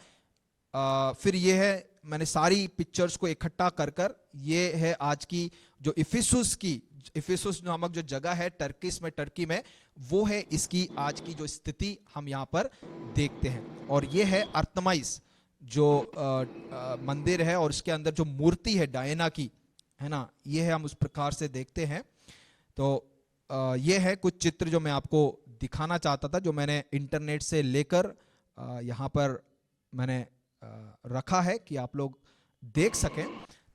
फिर ये है, मैंने सारी पिक्चर्स को इकट्ठा कर ये है आज की जो इफिसुस नामक जो जगह है टर्की में, वो है इसकी आज की जो स्थिति हम यहाँ पर देखते हैं। और ये है अर्थमाइस जो मंदिर है, और इसके अंदर जो मूर्ति है डायना की, है ना, ये है, हम उस प्रकार से देखते हैं। तो ये है कुछ चित्र जो मैं आपको दिखाना चाहता था, जो मैंने इंटरनेट से लेकर यहाँ पर मैंने रखा है कि आप लोग देख सकें।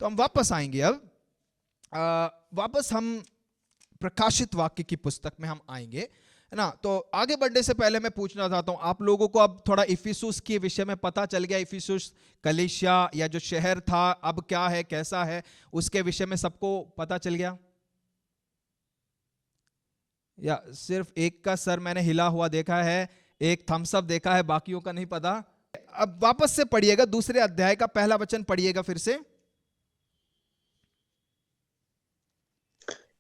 तो हम वापस आएंगे, अब वापस हम प्रकाशित वाक्य की पुस्तक में हम आएंगे, है ना। तो आगे बढ़ने से पहले मैं पूछना चाहता हूं आप लोगों को, अब थोड़ा इफिसुस के विषय में पता चल गया, इफिसुस कलीसिया या जो शहर था अब क्या है, कैसा है, उसके विषय में सबको पता चल गया? या सिर्फ एक का सर मैंने हिला हुआ देखा है, एक थम्स अप देखा है, बाकियों का नहीं पता। अब वापस से पढ़िएगा, दूसरे अध्याय का पहला वचन पढ़िएगा फिर से।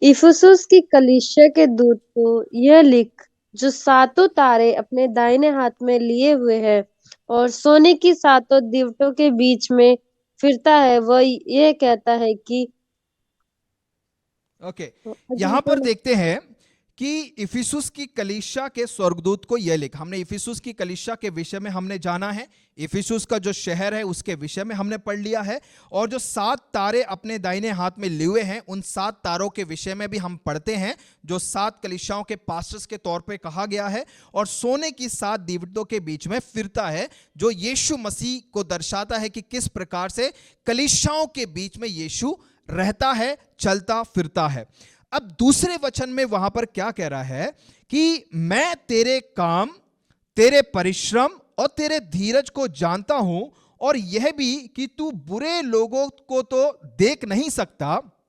इफिसुस की कलीसिया के दूत को यह लिख, जो 7 तारे अपने दाहिने हाथ में लिए हुए है और सोने की 7 दीवटों के बीच में फिरता है, वह यह कहता है कि ओके, यहां पर देखते हैं कि इफिसुस की कलीसिया के स्वर्गदूत को यह लिख। हमने इफिसुस की कलीसिया के विषय में हमने जाना है, इफिसुस का जो शहर है उसके विषय में हमने पढ़ लिया है, और जो 7 तारे अपने दाहिने हाथ में लिए हैं उन 7 तारों के विषय में भी हम पढ़ते हैं, जो 7 कलीसियाओं के पास्टर्स के तौर पे कहा गया है। और सोने की 7 दीवटों के बीच में फिरता है, जो यीशु मसीह को दर्शाता है कि किस प्रकार से कलीसियाओं के बीच में यीशु रहता है, चलता फिरता है। अब दूसरे वचन में वहां पर क्या कह रहा है कि मैं तेरे काम, तेरे परिश्रम और तेरे धीरज को जानता हूं, और यह भी कि तू बुरे लोगों को तो देख नहीं सकता,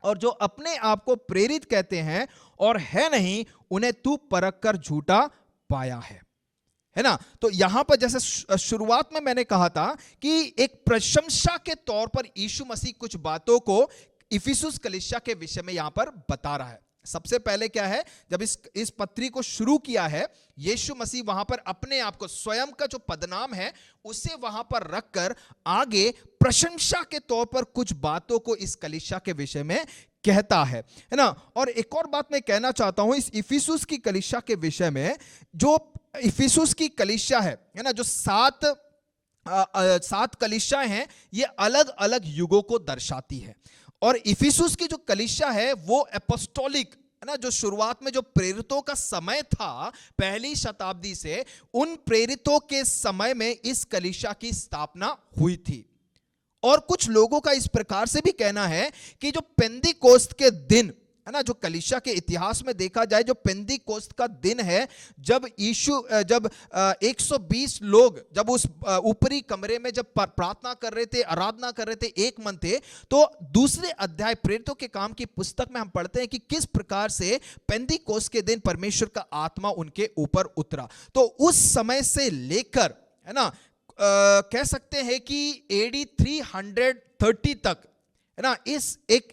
और जो अपने आप को प्रेरित कहते हैं और है नहीं, उन्हें तू परख कर झूठा पाया है ना। तो यहां पर जैसे शुरुआत में मैंने कहा था कि एक प्रशंसा के तौर पर यीशु मसीह कुछ बातों को इफिसुस कलीसिया के विषय में यहां पर बता रहा है। सबसे पहले क्या है, जब इस पत्री को शुरू किया है, यीशु मसीह वहां पर अपने आप को, स्वयं का जो पदनाम है उसे वहां पर रखकर आगे प्रशंसा के तौर पर कुछ बातों को इस कलीसिया के विषय में कहता है ना। और एक और बात मैं कहना चाहता हूं इस इफिसुस की कलीसिया के विषय में, जो इफिसुस की कलीसिया है ना, जो 7 कलीसियाएं हैं, ये अलग अलग युगों को दर्शाती है। और इफिसुस की जो कलीसिया है वो एपोस्टोलिक है ना, जो शुरुआत में जो प्रेरितों का समय था पहली शताब्दी से, उन प्रेरितों के समय में इस कलीसिया की स्थापना हुई थी। और कुछ लोगों का इस प्रकार से भी कहना है कि जो पेंतिकोस्त के दिन है ना, जो कलीसिया के इतिहास में देखा जाए, जो पेंतीकोस्त का दिन है, जब 120 लोग जब उस ऊपरी कमरे में जब प्रार्थना कर रहे थे, आराधना कर रहे थे, एक मन थे, तो दूसरे अध्याय प्रेरितों के काम की पुस्तक में हम पढ़ते हैं कि किस प्रकार से पेंतीकोस्त के दिन परमेश्वर का आत्मा उनके ऊपर उतरा। तो उस समय से लेकर, है ना, कह सकते हैं कि AD 330 तक, है ना,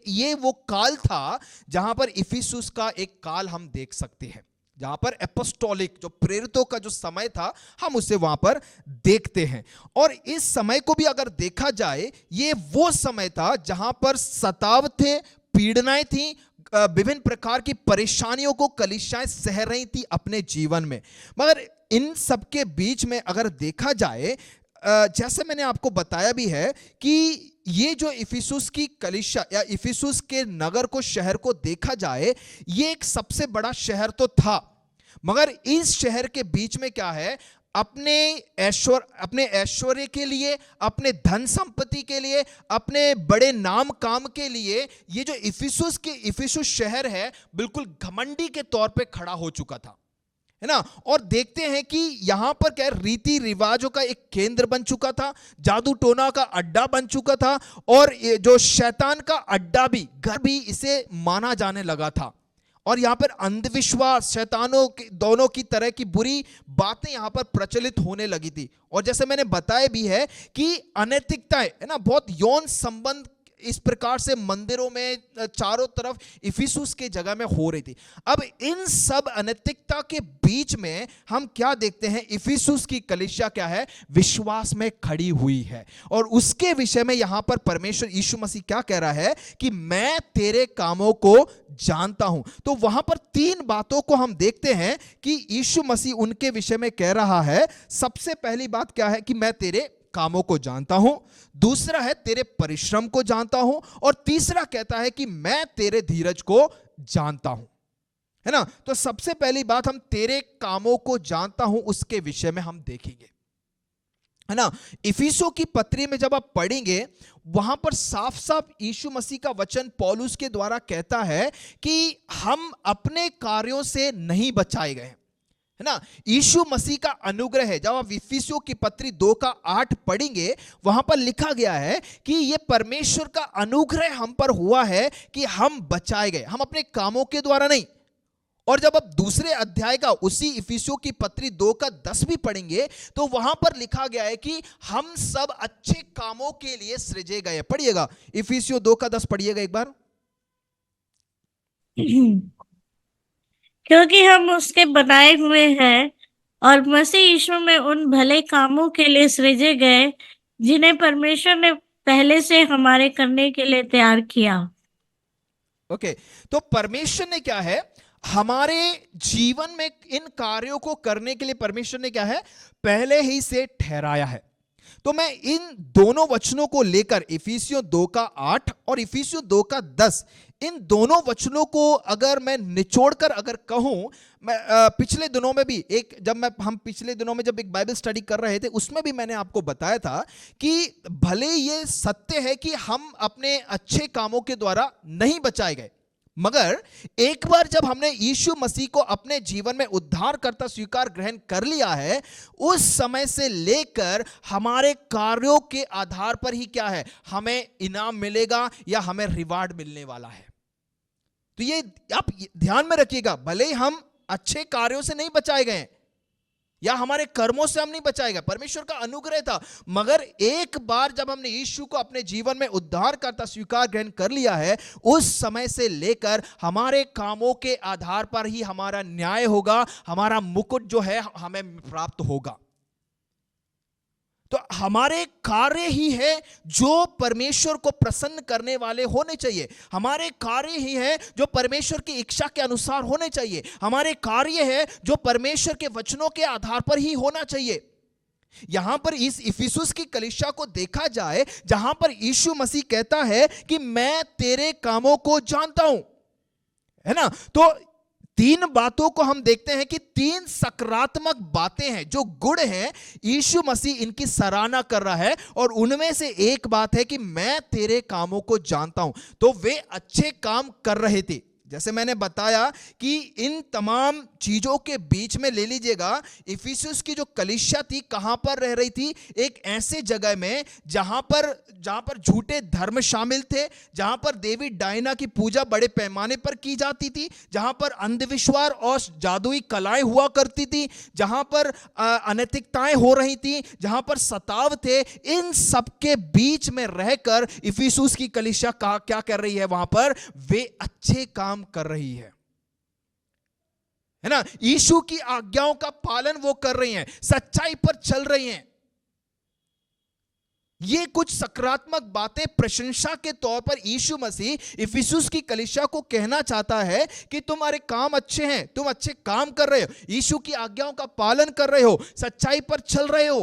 ये वो काल था जहां पर इफिसुस का एक काल हम देख सकते हैं, जहां पर एपोस्टोलिक जो प्रेरितों का जो समय था हम उसे वहां पर देखते हैं। और इस समय को भी अगर देखा जाए, ये वो समय था जहां पर सताव थे, पीड़नाएं थी, विभिन्न प्रकार की परेशानियों को कलीसियाएं सह रही थी अपने जीवन में। मगर इन सबके बीच में अगर देखा जाए, जैसे मैंने आपको बताया भी है कि ये जो इफिसुस की कलीसिया या इफिसुस के नगर को, शहर को देखा जाए, ये एक सबसे बड़ा शहर तो था, मगर इस शहर के बीच में क्या है, अपने ऐश्वर्य के लिए, अपने धन संपत्ति के लिए, अपने बड़े नाम काम के लिए, ये जो इफिसुस शहर है बिल्कुल घमंडी के तौर पे खड़ा हो चुका था, है ना। और देखते हैं कि यहां पर क्या रीति रिवाजों का एक केंद्र बन चुका था, जादू टोना का अड्डा बन चुका था, और ये जो शैतान का अड्डा भी, घर भी इसे माना जाने लगा था। और यहां पर अंधविश्वास, शैतानों के दोनों की तरह की बुरी बातें यहां पर प्रचलित होने लगी थी। और जैसे मैंने बताया भी है कि अनैतिकताएं, है ना, बहुत यौन संबंध इस प्रकार से मंदिरों में चारों तरफ इफिसुस के जगह में हो रही थी। अब इन सब अनैतिकता के बीच में हम क्या देखते हैं, इफिसुस की कलीसिया क्या है, विश्वास में खड़ी हुई है। और उसके विषय में यहां पर परमेश्वर यीशु मसीह क्या कह रहा है कि मैं तेरे कामों को जानता हूं। तो वहां पर 3 बातों को हम देखते हैं कि यीशु मसीह उनके विषय में कह रहा है। सबसे पहली बात क्या है कि मैं तेरे कामों को जानता हूं, दूसरा है तेरे परिश्रम को जानता हूं, और तीसरा कहता है कि मैं तेरे धीरज को जानता हूं, है ना। तो सबसे पहली बात, हम तेरे कामों को जानता हूं, उसके विषय में हम देखेंगे, है ना। इफिसों की पत्री में जब आप पढ़ेंगे, वहां पर साफ साफ यीशु मसीह का वचन पौलुस के द्वारा कहता है कि हम अपने कार्यों से नहीं बचाए गए, है ना। यीशु मसीह का अनुग्रह है। जब आप इफिसियों की पत्री 2:8 पढ़ेंगे, वहां पर लिखा गया है कि यह परमेश्वर का अनुग्रह हम पर हुआ है कि हम बचाए गए, हम अपने कामों के द्वारा नहीं। और जब आप दूसरे अध्याय का उसी इफिसियों की पत्री 2:10 भी पढ़ेंगे, तो वहां पर लिखा गया है कि हम सब अच्छे कामों के लिए सृजे गए। पढ़िएगा, इफिसियों 2:10 पढ़िएगा एक बार। क्योंकि हम उसके बनाए हुए हैं और मसीह यीशु में उन भले कामों के लिए सृजे गए जिन्हें परमेश्वर ने पहले से हमारे करने के लिए तैयार किया। ओके, तो परमेश्वर ने क्या है, हमारे जीवन में इन कार्यों को करने के लिए परमेश्वर ने क्या है, पहले ही से ठहराया है। तो मैं इन दोनों वचनों को लेकर, इफिसियों 2:8 और इफिसियों 2:10, इन दोनों वचनों को अगर मैं निचोड़कर अगर कहूं, मैं पिछले दिनों में भी हम पिछले दिनों में जब एक बाइबल स्टडी कर रहे थे, उसमें भी मैंने आपको बताया था कि भले ये सत्य है कि हम अपने अच्छे कामों के द्वारा नहीं बचाए गए, मगर एक बार जब हमने यीशु मसीह को अपने जीवन में उद्धारकर्ता स्वीकार ग्रहण कर लिया है, उस समय से लेकर हमारे कार्यों के आधार पर ही क्या है, हमें इनाम मिलेगा या हमें रिवार्ड मिलने वाला है। तो ये आप ध्यान में रखिएगा, भले ही हम अच्छे कार्यों से नहीं बचाए गए या हमारे कर्मों से हम नहीं बचाए गए, परमेश्वर का अनुग्रह था, मगर एक बार जब हमने यीशु को अपने जीवन में उद्धारकर्ता स्वीकार ग्रहण कर लिया है, उस समय से लेकर हमारे कामों के आधार पर ही हमारा न्याय होगा, हमारा मुकुट जो है हमें प्राप्त होगा। तो हमारे कार्य ही है जो परमेश्वर को प्रसन्न करने वाले होने चाहिए, हमारे कार्य ही है जो परमेश्वर की इच्छा के अनुसार होने चाहिए, हमारे कार्य है जो परमेश्वर के वचनों के आधार पर ही होना चाहिए। यहां पर इस इफिसुस की कलीसिया को देखा जाए, जहां पर यीशु मसीह कहता है कि मैं तेरे कामों को जानता हूं, है ना। तो 3 बातों को हम देखते हैं कि 3 सकारात्मक बातें हैं, जो गुण हैं, यीशु मसीह इनकी सराहना कर रहा है। और उनमें से एक बात है कि मैं तेरे कामों को जानता हूं। तो वे अच्छे काम कर रहे थे, जैसे मैंने बताया कि इन तमाम चीजों के बीच में ले लीजिएगा, इफिसुस की जो कलीसिया थी कहां पर रह रही थी? एक ऐसे जगह में जहां पर झूठे धर्म शामिल थे, जहां पर देवी डायना की पूजा बड़े पैमाने पर की जाती थी, जहां पर अंधविश्वास और जादुई कलाएं हुआ करती थी, जहां पर अनैतिकताएं हो रही थी, जहां पर सताव थे। इन सब के बीच में रहकर इफिसुस की कलीसिया क्या कर रही है? वहां पर वे अच्छे काम कर रही है ना। यीशु की आज्ञाओं का पालन वो कर रही हैं, सच्चाई पर चल रही हैं। ये कुछ सकारात्मक बातें प्रशंसा के तौर पर यीशु मसीह इफिसुस की कलीसिया को कहना चाहता है कि तुम्हारे काम अच्छे हैं, तुम अच्छे काम कर रहे हो, यीशु की आज्ञाओं का पालन कर रहे हो, सच्चाई पर चल रहे हो,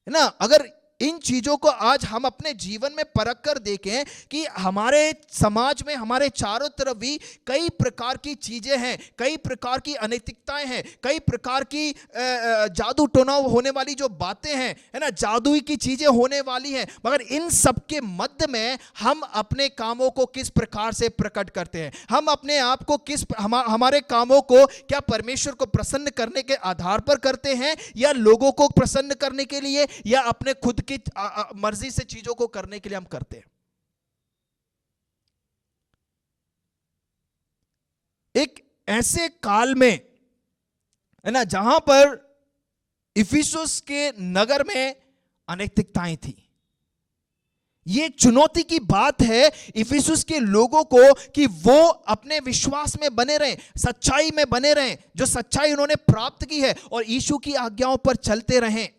है ना। अगर इन चीजों को आज हम अपने जीवन में परख कर देखें कि हमारे समाज में, हमारे चारों तरफ भी कई प्रकार की चीजें हैं, कई प्रकार की अनैतिकताएं हैं, कई प्रकार की जादू टोना होने वाली जो बातें हैं, है ना, जादुई की चीजें होने वाली हैं, मगर इन सब के मध्य में हम अपने कामों को किस प्रकार से प्रकट करते हैं? हम अपने आप को हमारे कामों को क्या परमेश्वर को प्रसन्न करने के आधार पर करते हैं, या लोगों को प्रसन्न करने के लिए, या अपने खुद की मर्जी से चीजों को करने के लिए हम करते हैं? एक ऐसे काल में, है ना, जहां पर इफिसुस के नगर में अनैतिकताएं थी। ये चुनौती की बात है इफिसुस के लोगों को कि वो अपने विश्वास में बने रहें, सच्चाई में बने रहें, जो सच्चाई उन्होंने प्राप्त की है, और यीशु की आज्ञाओं पर चलते रहें।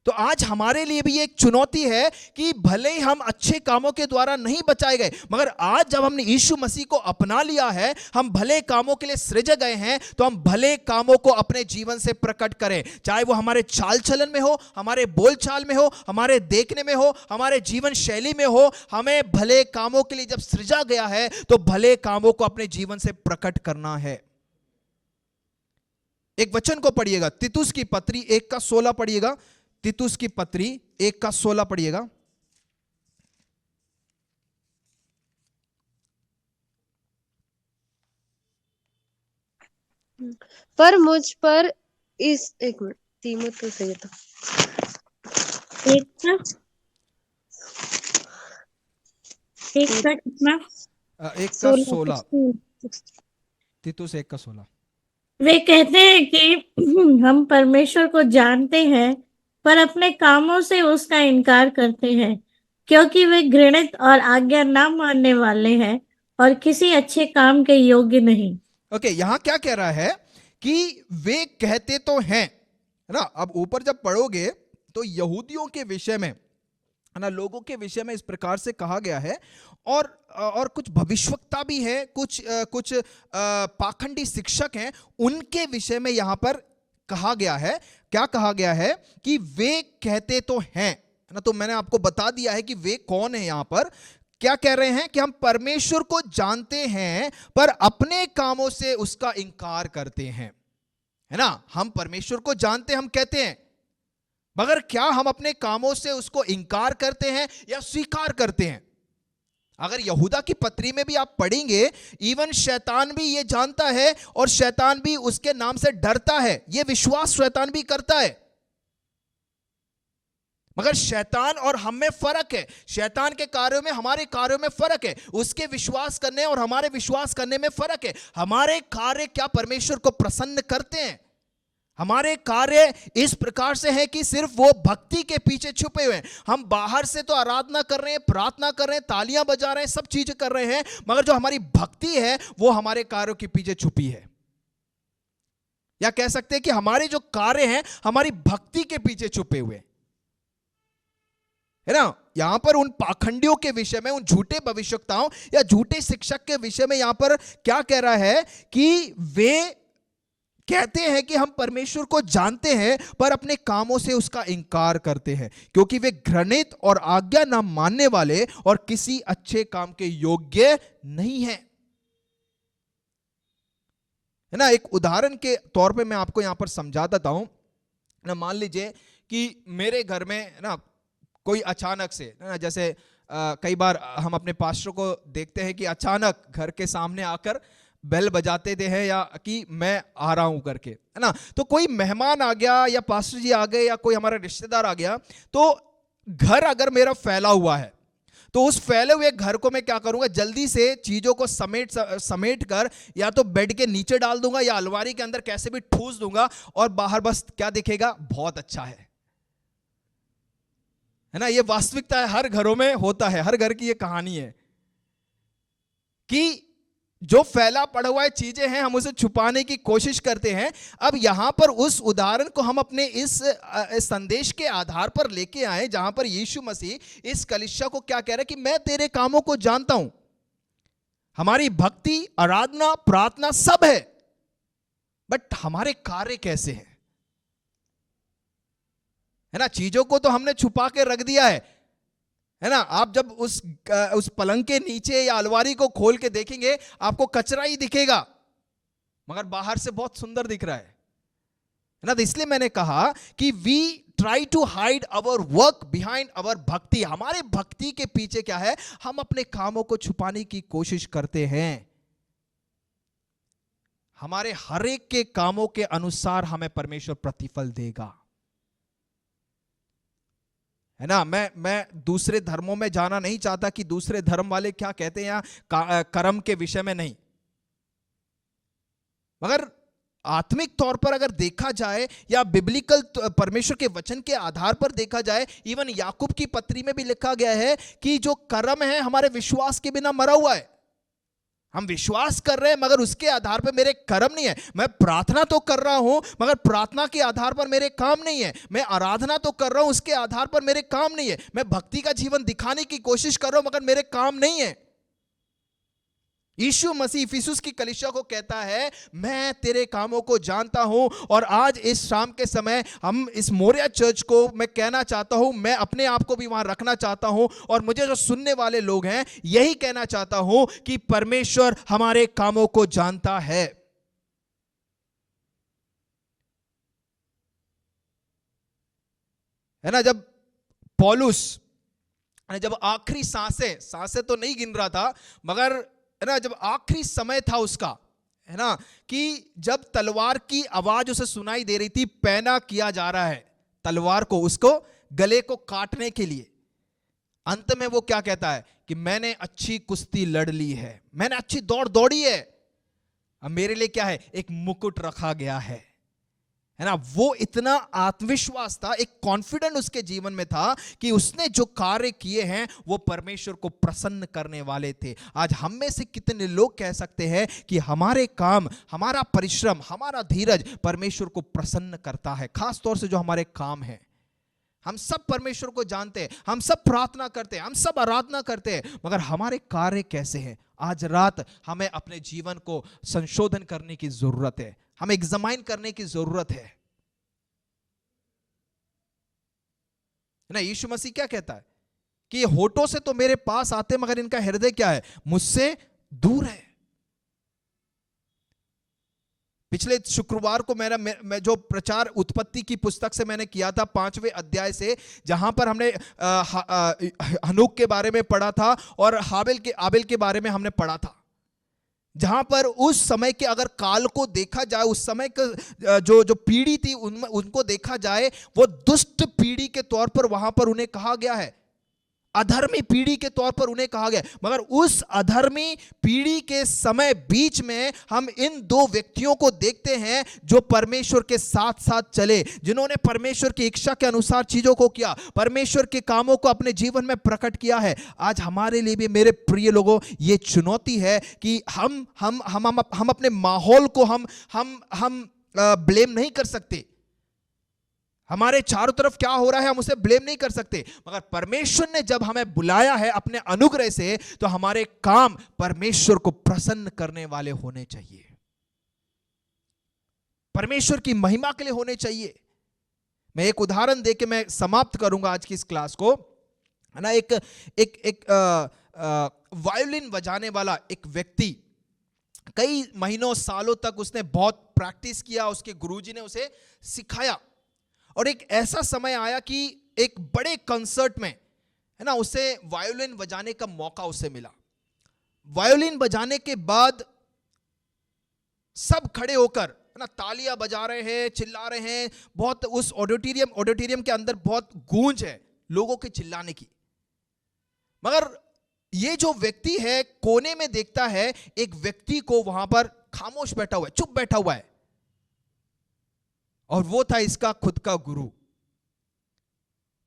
तो आज हमारे लिए भी एक चुनौती है कि भले ही हम अच्छे कामों के द्वारा नहीं बचाए गए, मगर आज जब हमने यीशु मसीह को अपना लिया है, हम भले कामों के लिए सृजे गए हैं, तो हम भले कामों को अपने जीवन से प्रकट करें। चाहे वो हमारे चाल चलन में हो, हमारे बोलचाल में हो, हमारे देखने में हो, हमारे जीवन शैली में हो, हमें भले कामों के लिए जब सृजा गया है तो भले कामों को अपने जीवन से प्रकट करना है। एक वचन को पढ़िएगा, तीतुस की पत्री 1:16 पढ़िएगा। तीतुस की पत्री 1:16 पढ़िएगा। पर मुझ पर इस एक मिनट, तीमुथियुस सही था, एक का कितना? 1:16, तीतुस 1:16। वे कहते हैं कि हम परमेश्वर को जानते हैं पर अपने कामों से उसका इनकार करते हैं, क्योंकि वे घृणित और आज्ञा ना मानने वाले हैं और किसी अच्छे काम के योग्य नहीं। ओके, यहां क्या कह रहा है कि वे कहते तो हैं, है ना। अब ऊपर जब पढ़ोगे तो यहूदियों के विषय में, है ना, लोगों के विषय में इस प्रकार से कहा गया है, और कुछ भविष्यवक्ता भी है, कुछ पाखंडी शिक्षक हैं, उनके विषय में यहां पर कहा गया है। क्या कहा गया है? कि वे कहते तो हैं, है ना। तो मैंने आपको बता दिया है कि वे कौन है। यहां पर क्या कह रहे हैं कि हम परमेश्वर को जानते हैं पर अपने कामों से उसका इनकार करते हैं, है ना। हम परमेश्वर को जानते हैं, हम कहते हैं, मगर क्या हम अपने कामों से उसको इनकार करते हैं या स्वीकार करते हैं? अगर यहूदा की पत्री में भी आप पढ़ेंगे, इवन शैतान भी ये जानता है और शैतान भी उसके नाम से डरता है, ये विश्वास शैतान भी करता है। मगर शैतान और हम में फर्क है, शैतान के कार्यों में हमारे कार्यों में फर्क है, उसके विश्वास करने और हमारे विश्वास करने में फर्क है। हमारे कार्य क्या परमेश्वर को प्रसन्न करते हैं? हमारे कार्य इस प्रकार से है कि सिर्फ वो भक्ति के पीछे छुपे हुए हैं। हम बाहर से तो आराधना कर रहे हैं, प्रार्थना कर रहे हैं, तालियां बजा रहे हैं, सब चीजें कर रहे हैं, मगर जो हमारी भक्ति है वो हमारे कार्यों के पीछे छुपी है। या कह सकते हैं कि हमारे जो कार्य हैं हमारी भक्ति के पीछे छुपे हुए, है ना। यहां पर उन पाखंडियों के विषय में, उन झूठे भविष्यवक्ताओं या झूठे शिक्षक के विषय में यहां पर क्या कह रहा है कि वे कहते हैं कि हम परमेश्वर को जानते हैं पर अपने कामों से उसका इनकार करते हैं, क्योंकि वे घृणित और आज्ञा न मानने वाले और किसी अच्छे काम के योग्य नहीं है, है ना। एक उदाहरण के तौर पे मैं आपको यहां पर समझा देता हूं ना। मान लीजिए कि मेरे घर में ना कोई अचानक से, ना, जैसे कई बार हम अपने पास्टर को देखते हैं कि अचानक घर के सामने आकर बेल बजाते थे हैं या कि मैं आ रहा हूं करके, है ना। तो कोई मेहमान आ गया या पास्टर जी आ गए या कोई हमारा रिश्तेदार आ गया, तो घर अगर मेरा फैला हुआ है तो उस फैले हुए घर को मैं क्या करूंगा, जल्दी से चीजों को समेट कर या तो बेड के नीचे डाल दूंगा या अलमारी के अंदर कैसे भी ठूस दूंगा, और बाहर बस क्या दिखेगा, बहुत अच्छा है ना। ये वास्तविकता है, हर घरों में होता है, हर घर की ये कहानी है कि जो फैला पड़ा हुआ है चीजें हैं, हम उसे छुपाने की कोशिश करते हैं। अब यहां पर उस उदाहरण को हम अपने इस संदेश के आधार पर लेके आए, जहां पर यीशु मसीह इस कलीसिया को क्या कह रहा है कि मैं तेरे कामों को जानता हूं। हमारी भक्ति, आराधना, प्रार्थना सब है, बट हमारे कार्य कैसे हैं, है ना। चीजों को तो हमने छुपा के रख दिया है ना। आप जब उस पलंग के नीचे या अलमारी को खोल के देखेंगे, आपको कचरा ही दिखेगा, मगर बाहर से बहुत सुंदर दिख रहा है ना। तो इसलिए मैंने कहा कि we try to hide our work behind our bhakti. हमारे भक्ति के पीछे क्या है, हम अपने कामों को छुपाने की कोशिश करते हैं। हमारे हर एक के कामों के अनुसार हमें परमेश्वर प्रतिफल देगा, है ना। मैं दूसरे धर्मों में जाना नहीं चाहता कि दूसरे धर्म वाले क्या कहते हैं या कर्म के विषय में नहीं, मगर आत्मिक तौर पर अगर देखा जाए या बिब्लिकल परमेश्वर के वचन के आधार पर देखा जाए, इवन याकूब की पत्री में भी लिखा गया है कि जो कर्म है हमारे विश्वास के बिना मरा हुआ है। हम विश्वास कर रहे हैं मगर उसके आधार पर मेरे कर्म नहीं है। मैं प्रार्थना तो कर रहा हूं मगर प्रार्थना के आधार पर मेरे काम नहीं है। मैं आराधना तो कर रहा हूं, उसके आधार पर मेरे काम नहीं है। मैं भक्ति का जीवन दिखाने की कोशिश कर रहा हूं मगर मेरे काम नहीं है। यीशु मसीह इफिसुस की कलीसिया को कहता है मैं तेरे कामों को जानता हूं। और आज इस शाम के समय हम इस मोरिया चर्च को मैं कहना चाहता हूं, मैं अपने आप को भी वहां रखना चाहता हूं और मुझे जो सुनने वाले लोग हैं यही कहना चाहता हूं कि परमेश्वर हमारे कामों को जानता है ना। जब पौलुस जब आखिरी सांसें तो नहीं गिन रहा था, मगर है ना जब आखिरी समय था उसका, है ना, कि जब तलवार की आवाज उसे सुनाई दे रही थी, पैना किया जा रहा है तलवार को उसको गले को काटने के लिए, अंत में वो क्या कहता है कि मैंने अच्छी कुश्ती लड़ ली है, मैंने अच्छी दौड़ दौड़ी है, अब मेरे लिए क्या है, एक मुकुट रखा गया है ना। वो इतना आत्मविश्वास था, एक कॉन्फिडेंट उसके जीवन में था कि उसने जो कार्य किए हैं वो परमेश्वर को प्रसन्न करने वाले थे। आज हम में से कितने लोग कह सकते हैं कि हमारे काम, हमारा परिश्रम, हमारा धीरज परमेश्वर को प्रसन्न करता है। खास तौर से जो हमारे काम हैं, हम सब परमेश्वर को जानते हैं, हम सब प्रार्थना करते हैं, हम सब आराधना करते हैं, मगर हमारे कार्य कैसे हैं। आज रात हमें अपने जीवन को संशोधन करने की जरूरत है, हमें एग्जामाइन करने की जरूरत है ना। यीशु मसीह क्या कहता है कि होठों से तो मेरे पास आते मगर इनका हृदय क्या है, मुझसे दूर है। पिछले शुक्रवार को मैं जो प्रचार उत्पत्ति की पुस्तक से मैंने किया था 5वें अध्याय से, जहां पर हमने हनोक के बारे में पढ़ा था और आबेल के बारे में हमने पढ़ा था, जहां पर उस समय के अगर काल को देखा जाए, उस समय का जो पीढ़ी थी उनको देखा जाए, वो दुष्ट पीढ़ी के तौर पर वहां पर उन्हें कहा गया है, अधर्मी पीढ़ी के तौर पर उन्हें कहा गया। मगर उस अधर्मी पीढ़ी के समय बीच में हम इन दो व्यक्तियों को देखते हैं जो परमेश्वर के साथ साथ चले, जिन्होंने परमेश्वर की इच्छा के अनुसार चीजों को किया, परमेश्वर के कामों को अपने जीवन में प्रकट किया है। आज हमारे लिए भी मेरे प्रिय लोगों ये चुनौती है कि हम अपने माहौल को हम ब्लेम नहीं कर सकते। हमारे चारों तरफ क्या हो रहा है हम उसे ब्लेम नहीं कर सकते, मगर परमेश्वर ने जब हमें बुलाया है अपने अनुग्रह से, तो हमारे काम परमेश्वर को प्रसन्न करने वाले होने चाहिए, परमेश्वर की महिमा के लिए होने चाहिए। मैं एक उदाहरण देके मैं समाप्त करूंगा आज की इस क्लास को, है ना। एक वायोलिन बजाने वाला एक व्यक्ति, कई महीनों सालों तक उसने बहुत प्रैक्टिस किया, उसके गुरुजी ने उसे सिखाया, और एक ऐसा समय आया कि एक बड़े कंसर्ट में, है ना, उसे वायोलिन बजाने का मौका उसे मिला। वायोलिन बजाने के बाद सब खड़े होकर, है ना, तालियां बजा रहे हैं, चिल्ला रहे हैं। बहुत उस ऑडिटोरियम के अंदर बहुत गूंज है लोगों के चिल्लाने की। मगर ये जो व्यक्ति है कोने में देखता है एक व्यक्ति को वहां पर खामोश बैठा हुआ है, चुप बैठा हुआ है, और वो था इसका खुद का गुरु।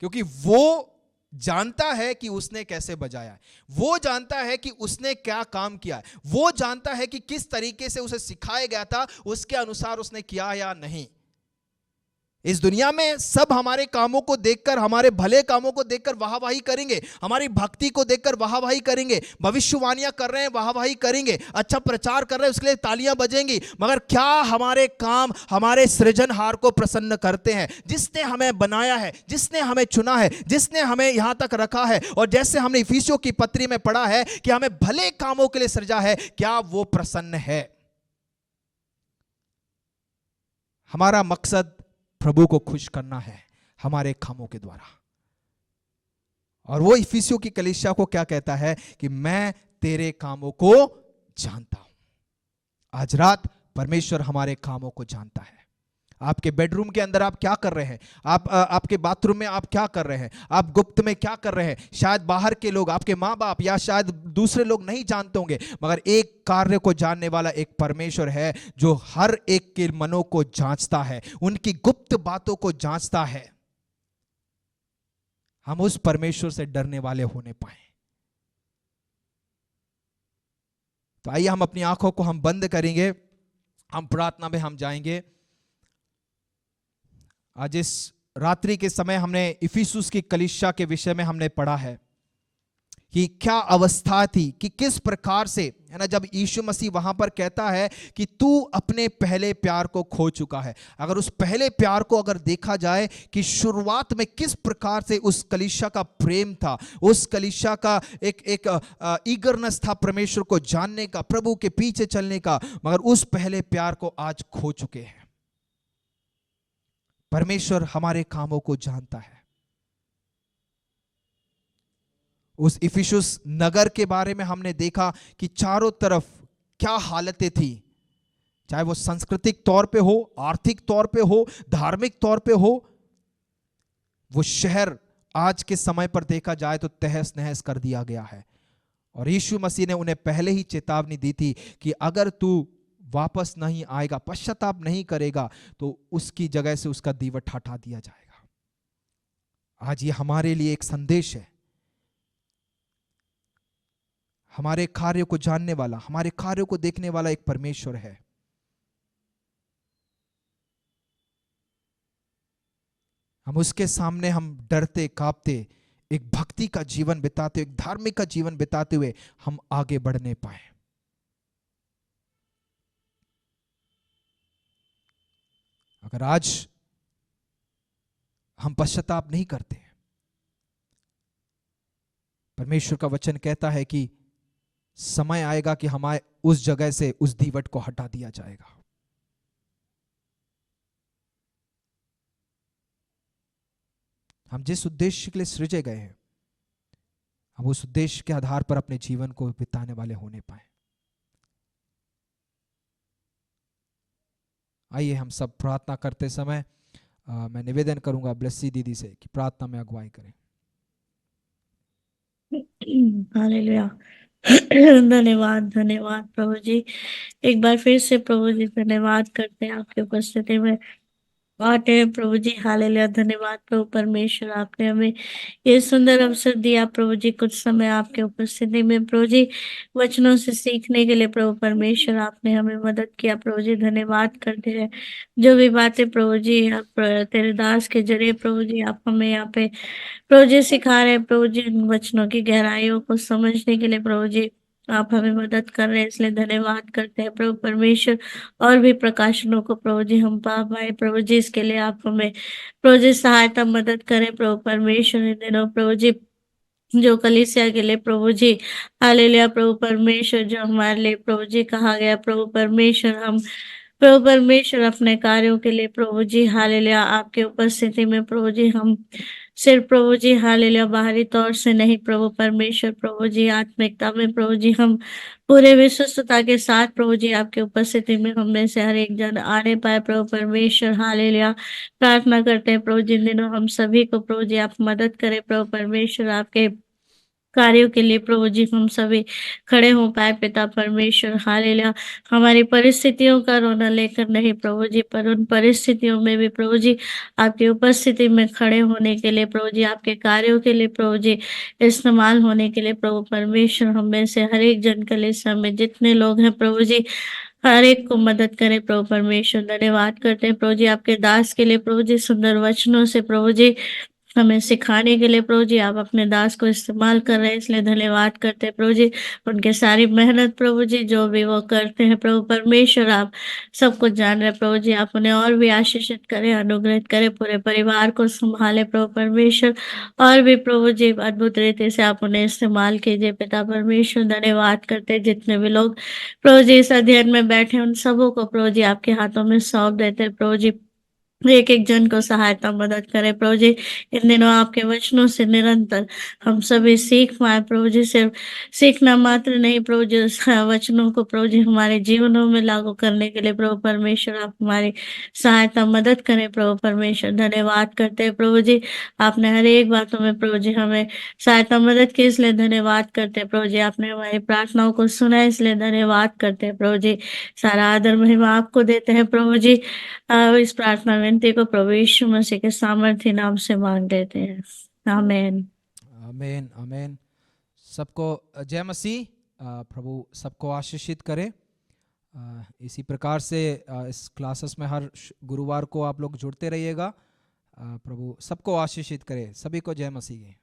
क्योंकि वो जानता है कि उसने कैसे बजाया है, वो जानता है कि उसने क्या काम किया है, वो जानता है कि किस तरीके से उसे सिखाया गया था, उसके अनुसार उसने किया या नहीं। इस दुनिया में सब हमारे कामों को देखकर, हमारे भले कामों को देखकर वाहवाही करेंगे, हमारी भक्ति को देखकर वाहवाही करेंगे, भविष्यवाणियां कर रहे हैं वाहवाही करेंगे, अच्छा प्रचार कर रहे हैं उसके लिए तालियां बजेंगी। मगर क्या हमारे काम हमारे सृजनहार को प्रसन्न करते हैं, जिसने हमें बनाया है, जिसने हमें चुना है, जिसने हमें यहां तक रखा है? और जैसे हमने इफिसियों की पत्री में पढ़ा है कि हमें भले कामों के लिए सृजा है, क्या वो प्रसन्न है? हमारा मकसद प्रभु को खुश करना है हमारे कामों के द्वारा। और वो इफिसियों की कलीसिया को क्या कहता है कि मैं तेरे कामों को जानता हूं। आज रात परमेश्वर हमारे कामों को जानता है। आपके बेडरूम के अंदर आप क्या कर रहे हैं, आपके बाथरूम में आप क्या कर रहे हैं, आप गुप्त में क्या कर रहे हैं, शायद बाहर के लोग, आपके माँ बाप या शायद दूसरे लोग नहीं जानते होंगे, मगर एक कार्य को जानने वाला एक परमेश्वर है जो हर एक के मनों को जांचता है, उनकी गुप्त बातों को जांचता है। हम उस परमेश्वर से डरने वाले होने पाए। तो आइए हम अपनी आंखों को हम बंद करेंगे, हम प्रार्थना में हम जाएंगे। आज इस रात्रि के समय हमने इफिसुस की कलीसिया के विषय में हमने पढ़ा है कि क्या अवस्था थी, कि किस प्रकार से, है ना, जब यीशु मसीह वहां पर कहता है कि तू अपने पहले प्यार को खो चुका है। अगर उस पहले प्यार को अगर देखा जाए कि शुरुआत में किस प्रकार से उस कलीसिया का प्रेम था, उस कलीसिया का एक ईगरनेस था परमेश्वर को जानने का, प्रभु के पीछे चलने का, मगर उस पहले प्यार को आज खो चुके हैं। परमेश्वर हमारे कामों को जानता है। उस इफिसुस नगर के बारे में हमने देखा कि चारों तरफ क्या हालतें थी, चाहे वो सांस्कृतिक तौर पे हो, आर्थिक तौर पे हो, धार्मिक तौर पे हो। वो शहर आज के समय पर देखा जाए तो तहस नहस कर दिया गया है। और यीशु मसीह ने उन्हें पहले ही चेतावनी दी थी कि अगर तू वापस नहीं आएगा, पश्चाताप नहीं करेगा, तो उसकी जगह से उसका दीवट हटा दिया जाएगा। आज ये हमारे लिए एक संदेश है। हमारे कार्यों को जानने वाला, हमारे कार्यों को देखने वाला एक परमेश्वर है। हम उसके सामने हम डरते कांपते एक भक्ति का जीवन बिताते, एक धार्मिक का जीवन बिताते हुए हम आगे बढ़ने पाए। अगर आज हम पश्चाताप नहीं करते, परमेश्वर का वचन कहता है कि समय आएगा कि हमारे उस जगह से उस दीवट को हटा दिया जाएगा। हम जिस उद्देश्य के लिए सृजे गए हैं, हम उस उद्देश्य के आधार पर अपने जीवन को बिताने वाले होने पाए। आइए हम सब प्रार्थना करते समय मैं निवेदन करूंगा ब्लेसी दीदी से कि प्रार्थना में अगुवाई करें। हालेलुया। धन्यवाद धन्यवाद प्रभु जी। एक बार फिर से प्रभु जी धन्यवाद करते हैं आपकी उपस्थिति में आते हैं प्रभु जी। हालेलुया। धन्यवाद प्रभु परमेश्वर, आपने हमें ये सुंदर अवसर दिया प्रभु जी, कुछ समय आपके उपस्थिति में प्रभु जी वचनों से सीखने के लिए प्रभु परमेश्वर आपने हमें मदद किया प्रभु जी। धन्यवाद करते हैं। जो भी बातें प्रभु जी आप तेरे दास के जरिए प्रभु जी आप हमें यहाँ पे प्रभु जी सिखा रहे हैं प्रभु जी, उन वचनों की गहराइयों को समझने के लिए प्रभु जी आप हमें मदद कर रहे हैं, इसलिए धन्यवाद करते हैं प्रभु परमेश्वर। और भी प्रकाशनों को प्रभु जी हम पा पाए प्रभु जी, इसके लिए आप हमें प्रभु जी सहायता मदद करें प्रभु परमेश्वर। इन दिनों प्रभु जी जो कलीसिया के लिए प्रभु जी हालेलुया प्रभु परमेश्वर, जो हमारे लिए प्रभु जी कहा गया प्रभु परमेश्वर, हम प्रभु परमेश्वर अपने कार्यों के लिए प्रभु जी हालेलुया आपके उपस्थिति में प्रभु जी हम सिर्फ प्रभु जी हालेलुया बाहरी तौर से नहीं प्रभु परमेश्वर, प्रभु जी आत्मिकता में प्रभु जी हम पूरे विश्वस्तता के साथ प्रभु जी आपके उपस्थिति में हम में से हर एक जन आने पाए प्रभु परमेश्वर हालेलुया। प्रार्थना करते हैं प्रभु जिन दिनों हम सभी को प्रभु जी आप मदद करें प्रभु परमेश्वर, आपके कार्यों के लिए प्रभु जी हम सभी खड़े हो पाए पिता परमेश्वर हालेलुया। हमारी परिस्थितियों का रोना लेकर नहीं प्रभु जी, पर उन परिस्थितियों में भी प्रभु जी आपकी उपस्थिति में खड़े होने के लिए प्रभु जी, आपके कार्यों के लिए प्रभु जी इस्तेमाल होने के लिए प्रभु परमेश्वर, हम में से हर एक जन कलीसिया में जितने लोग हैं प्रभु जी हर एक को मदद करें प्रभु परमेश्वर। धन्यवाद करते हैं प्रभु जी आपके दास के लिए प्रभु जी, सुंदर वचनों से प्रभु जी हमें सिखाने के लिए प्रभु जी आप अपने दास को इस्तेमाल कर रहे हैं, इसलिए धन्यवाद करते हैं प्रभु जी। उनके सारी मेहनत प्रभु जी जो भी वो करते हैं प्रभु परमेश्वर, आप सब कुछ जान रहे हैं प्रभु जी, आप उन्हें और भी आशीषित करें, अनुग्रहित करें, पूरे परिवार को संभाले प्रभु परमेश्वर, और भी प्रभु जी अद्भुत रीति से आप उन्हें इस्तेमाल कीजिए पिता परमेश्वर। धन्यवाद करते हैं जितने भी लोग प्रभु जी इस अध्ययन में बैठे उन सबों को प्रभु जी आपके हाथों में सौंप देते हैं प्रभु जी, एक एक जन को सहायता मदद करे प्रभु जी। इन दिनों आपके वचनों से निरंतर हम सभी सीख पाए प्रभु जी, सिर्फ सीखना मात्र नहीं प्रभु जी, उस वचनों को प्रभु जी हमारे जीवनों में लागू करने के लिए प्रभु परमेश्वर आप हमारी सहायता मदद करें प्रभु परमेश्वर। धन्यवाद करते हैं प्रभु जी, आपने हर एक बातों में प्रभु जी हमें सहायता मदद की, इसलिए धन्यवाद करते हैं प्रभु जी। आपने हमारी प्रार्थनाओं को सुना, इसलिए धन्यवाद करते हैं प्रभु जी। सारा आदर महिमा आपको देते हैं प्रभु जी। इस प्रार्थना विनती को प्रभु यीशु मसीह के सामर्थ्य नाम से मांग लेते हैं, आमीन। आमीन आमीन। सबको जय मसीह। प्रभु सबको आशीषित करे। इसी प्रकार से इस क्लासेस में हर गुरुवार को आप लोग जुड़ते रहिएगा। प्रभु सबको आशीषित करे। सभी को जय मसीह।